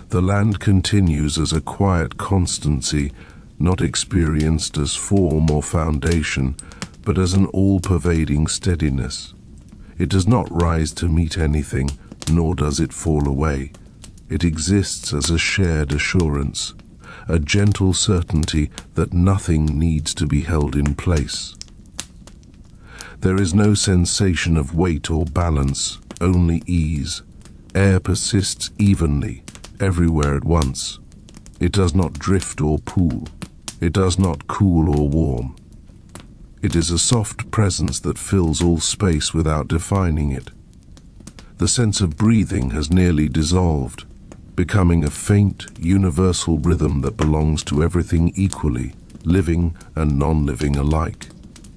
The land continues as a quiet constancy, not experienced as form or foundation, but as an all-pervading steadiness. It does not rise to meet anything, nor does it fall away. It exists as a shared assurance, a gentle certainty that nothing needs to be held in place. There is no sensation of weight or balance, only ease. Air persists evenly, everywhere at once. It does not drift or pool. It does not cool or warm. It is a soft presence that fills all space without defining it. The sense of breathing has nearly dissolved, becoming a faint, universal rhythm that belongs to everything equally, living and non-living alike.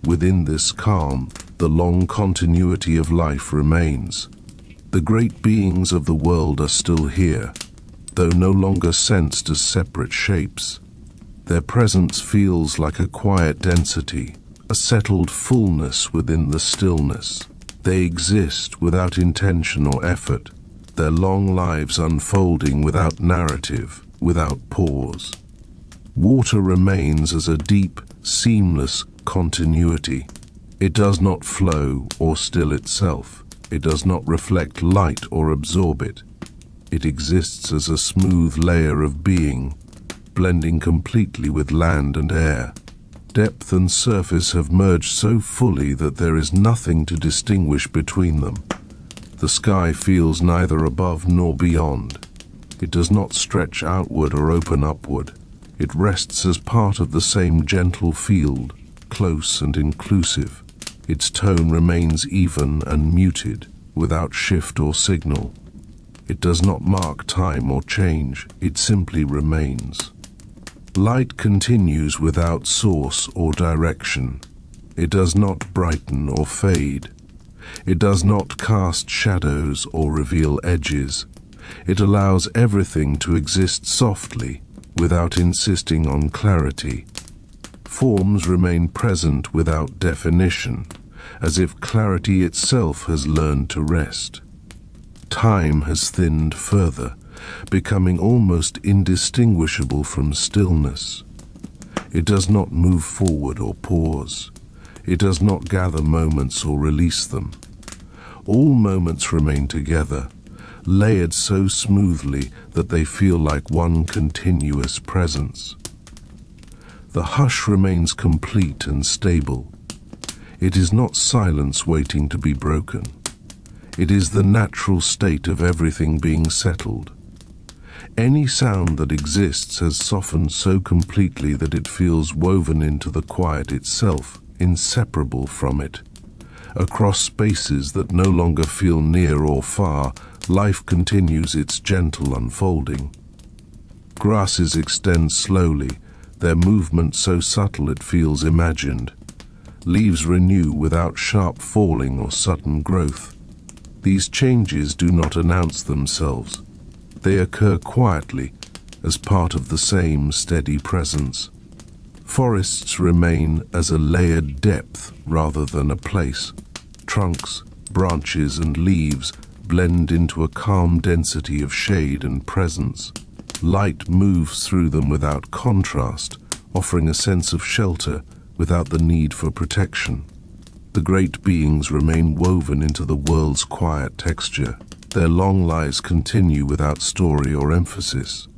Within this calm, the long continuity of life remains. The great beings of the world are still here, though no longer sensed as separate shapes. Their presence feels like a quiet density, a settled fullness within the stillness. They exist without intention or effort, their long lives unfolding without narrative, without pause. Water remains as a deep, seamless continuity. It does not flow or still itself. It does not reflect light or absorb it. It exists as a smooth layer of being, blending completely with land and air. Depth and surface have merged so fully that there is nothing to distinguish between them. The sky feels neither above nor beyond. It does not stretch outward or open upward. It rests as part of the same gentle field, close and inclusive. Its tone remains even and muted, without shift or signal. It does not mark time or change, it simply remains. Light continues without source or direction. It does not brighten or fade. It does not cast shadows or reveal edges. It allows everything to exist softly, without insisting on clarity. Forms remain present without definition, as if clarity itself has learned to rest. Time has thinned further, becoming almost indistinguishable from stillness. It does not move forward or pause. It does not gather moments or release them. All moments remain together, layered so smoothly that they feel like one continuous presence. The hush remains complete and stable. It is not silence waiting to be broken. It is the natural state of everything being settled. Any sound that exists has softened so completely that it feels woven into the quiet itself, inseparable from it. Across spaces that no longer feel near or far, life continues its gentle unfolding. Grasses extend slowly, their movement so subtle it feels imagined. Leaves renew without sharp falling or sudden growth. These changes do not announce themselves. They occur quietly, as part of the same steady presence. Forests remain as a layered depth rather than a place. Trunks, branches, and leaves blend into a calm density of shade and presence. Light moves through them without contrast, offering a sense of shelter without the need for protection. The great beings remain woven into the world's quiet texture. Their long lives continue without story or emphasis.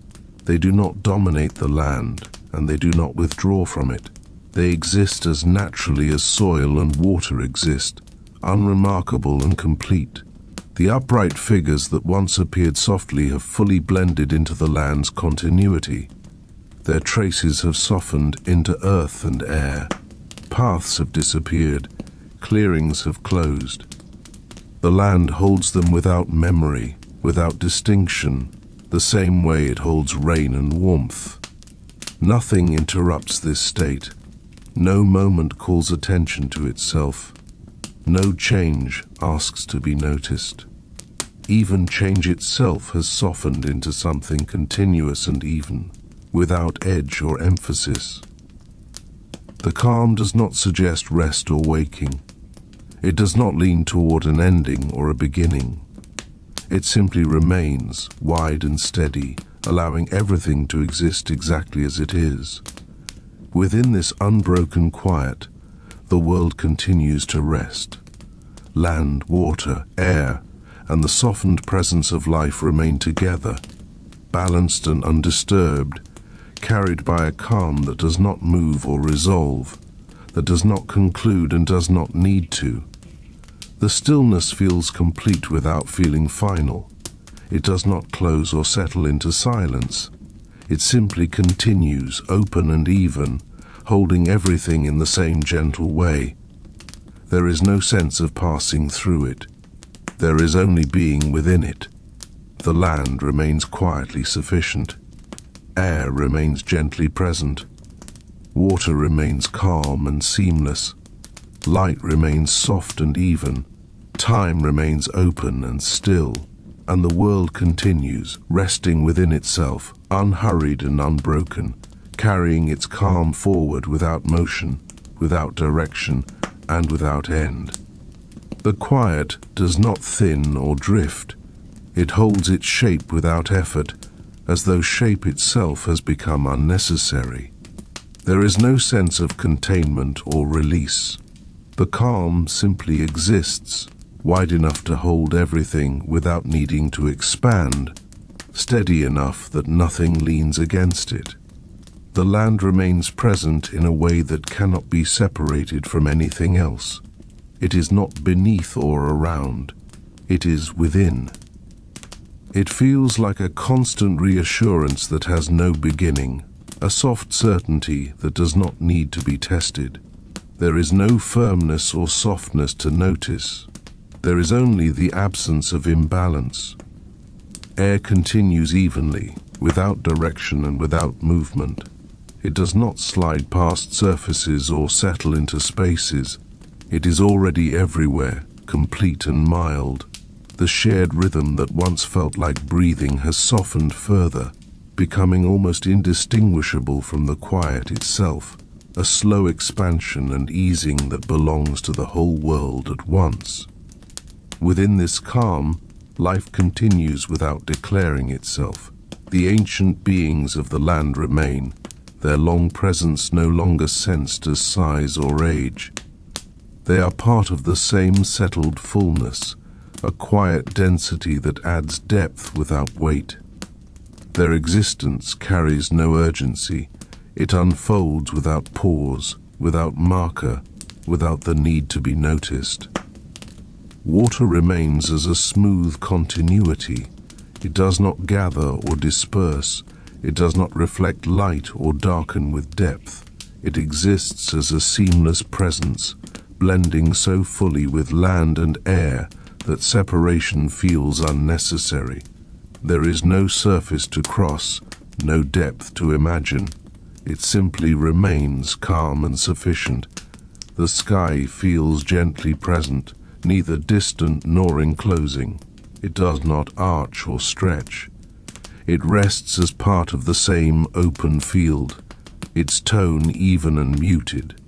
They do not dominate the land, and they do not withdraw from it. They exist as naturally as soil and water exist, unremarkable and complete. The upright figures that once appeared softly have fully blended into the land's continuity. Their traces have softened into earth and air. Paths have disappeared, clearings have closed. The land holds them without memory, without distinction, the same way it holds rain and warmth. Nothing interrupts this state. No moment calls attention to itself. No change asks to be noticed. Even change itself has softened into something continuous and even, without edge or emphasis. The calm does not suggest rest or waking. It does not lean toward an ending or a beginning. It simply remains, wide and steady, allowing everything to exist exactly as it is. Within this unbroken quiet, the world continues to rest. Land, water, air, and the softened presence of life remain together, balanced and undisturbed, carried by a calm that does not move or resolve, that does not conclude and does not need to. The stillness feels complete without feeling final. It does not close or settle into silence. It simply continues, open and even, holding everything in the same gentle way. There is no sense of passing through it. There is only being within it. The land remains quietly sufficient. Air remains gently present. Water remains calm and seamless. Light remains soft and even. Time remains open and still. And the world continues, resting within itself, unhurried and unbroken, carrying its calm forward without motion, without direction, and without end. The quiet does not thin or drift. It holds its shape without effort, as though shape itself has become unnecessary. There is no sense of containment or release. The calm simply exists, wide enough to hold everything without needing to expand, steady enough that nothing leans against it. The land remains present in a way that cannot be separated from anything else. It is not beneath or around. It is within. It feels like a constant reassurance that has no beginning, a soft certainty that does not need to be tested. There is no firmness or softness to notice. There is only the absence of imbalance. Air continues evenly, without direction and without movement. It does not slide past surfaces or settle into spaces. It is already everywhere, complete and mild. The shared rhythm that once felt like breathing has softened further, becoming almost indistinguishable from the quiet itself, a slow expansion and easing that belongs to the whole world at once. Within this calm, life continues without declaring itself. The ancient beings of the land remain, their long presence no longer sensed as size or age. They are part of the same settled fullness, a quiet density that adds depth without weight. Their existence carries no urgency. It unfolds without pause, without marker, without the need to be noticed. Water remains as a smooth continuity. It does not gather or disperse. It does not reflect light or darken with depth. It exists as a seamless presence, blending so fully with land and air that separation feels unnecessary. There is no surface to cross, no depth to imagine. It simply remains calm and sufficient. The sky feels gently present, neither distant nor enclosing. It does not arch or stretch. It rests as part of the same open field, its tone even and muted.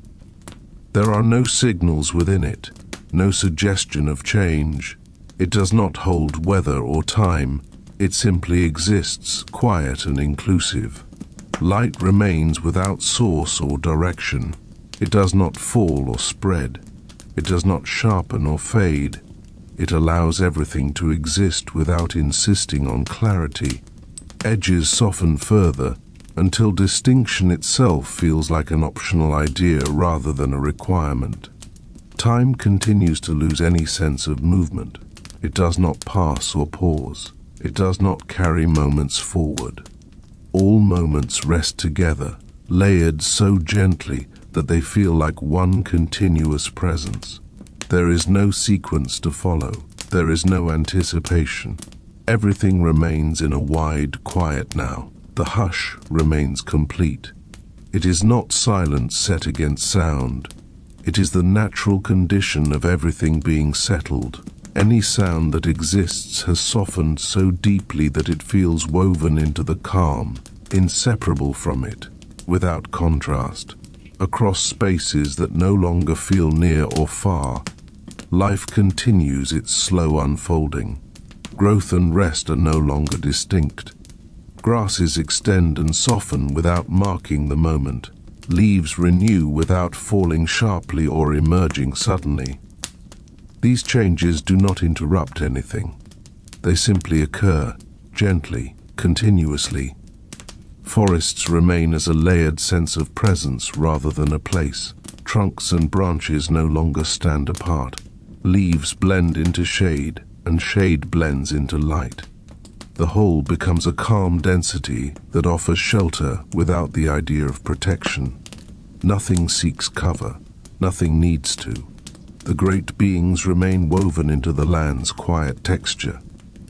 There are no signals within it, no suggestion of change. It does not hold weather or time. It simply exists, quiet and inclusive. Light remains without source or direction. It does not fall or spread. It does not sharpen or fade. It allows everything to exist without insisting on clarity. Edges soften further, until distinction itself feels like an optional idea rather than a requirement. Time continues to lose any sense of movement. It does not pass or pause. It does not carry moments forward. All moments rest together, layered so gently that they feel like one continuous presence. There is no sequence to follow. There is no anticipation. Everything remains in a wide quiet now. The hush remains complete. It is not silence set against sound. It is the natural condition of everything being settled. Any sound that exists has softened so deeply that it feels woven into the calm, inseparable from it, without contrast. Across spaces that no longer feel near or far, life continues its slow unfolding. Growth and rest are no longer distinct. Grasses extend and soften without marking the moment. Leaves renew without falling sharply or emerging suddenly. These changes do not interrupt anything. They simply occur, gently, continuously. Forests remain as a layered sense of presence rather than a place. Trunks and branches no longer stand apart. Leaves blend into shade, and shade blends into light. The whole becomes a calm density that offers shelter without the idea of protection. Nothing seeks cover. Nothing needs to. The great beings remain woven into the land's quiet texture.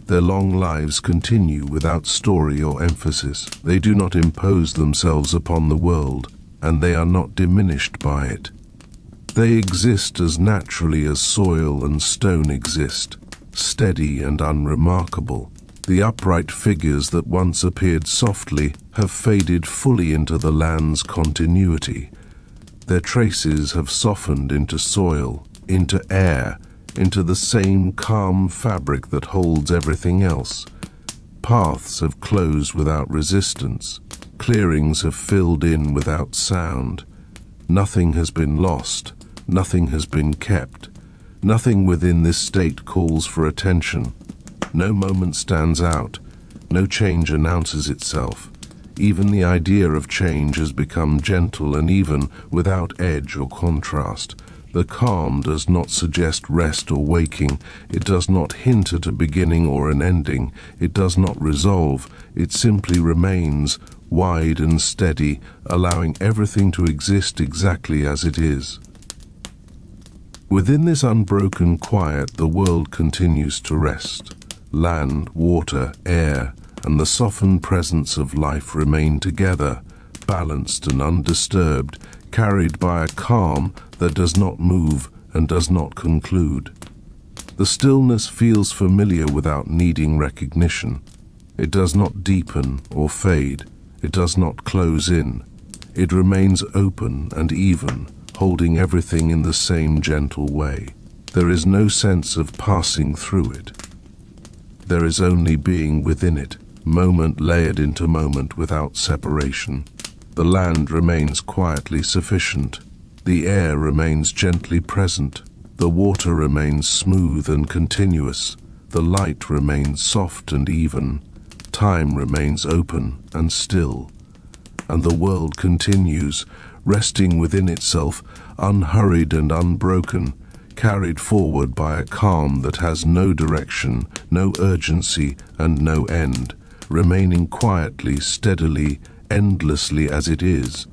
Their long lives continue without story or emphasis. They do not impose themselves upon the world, and they are not diminished by it. They exist as naturally as soil and stone exist, steady and unremarkable. The upright figures that once appeared softly have faded fully into the land's continuity. Their traces have softened into soil, into air, into the same calm fabric that holds everything else. Paths have closed without resistance. Clearings have filled in without sound. Nothing has been lost. Nothing has been kept. Nothing within this state calls for attention. No moment stands out. No change announces itself. Even the idea of change has become gentle and even, without edge or contrast. The calm does not suggest rest or waking. It does not hint at a beginning or an ending. It does not resolve. It simply remains, wide and steady, allowing everything to exist exactly as it is. Within this unbroken quiet, the world continues to rest. Land, water, air, and the softened presence of life remain together, balanced and undisturbed, carried by a calm that does not move and does not conclude. The stillness feels familiar without needing recognition. It does not deepen or fade. It does not close in. It remains open and even, holding everything in the same gentle way. There is no sense of passing through it. There is only being within it, moment layered into moment without separation. The land remains quietly sufficient. The air remains gently present. The water remains smooth and continuous. The light remains soft and even. Time remains open and still. And the world continues, resting within itself, unhurried and unbroken, carried forward by a calm that has no direction, no urgency, and no end, remaining quietly, steadily, endlessly as it is.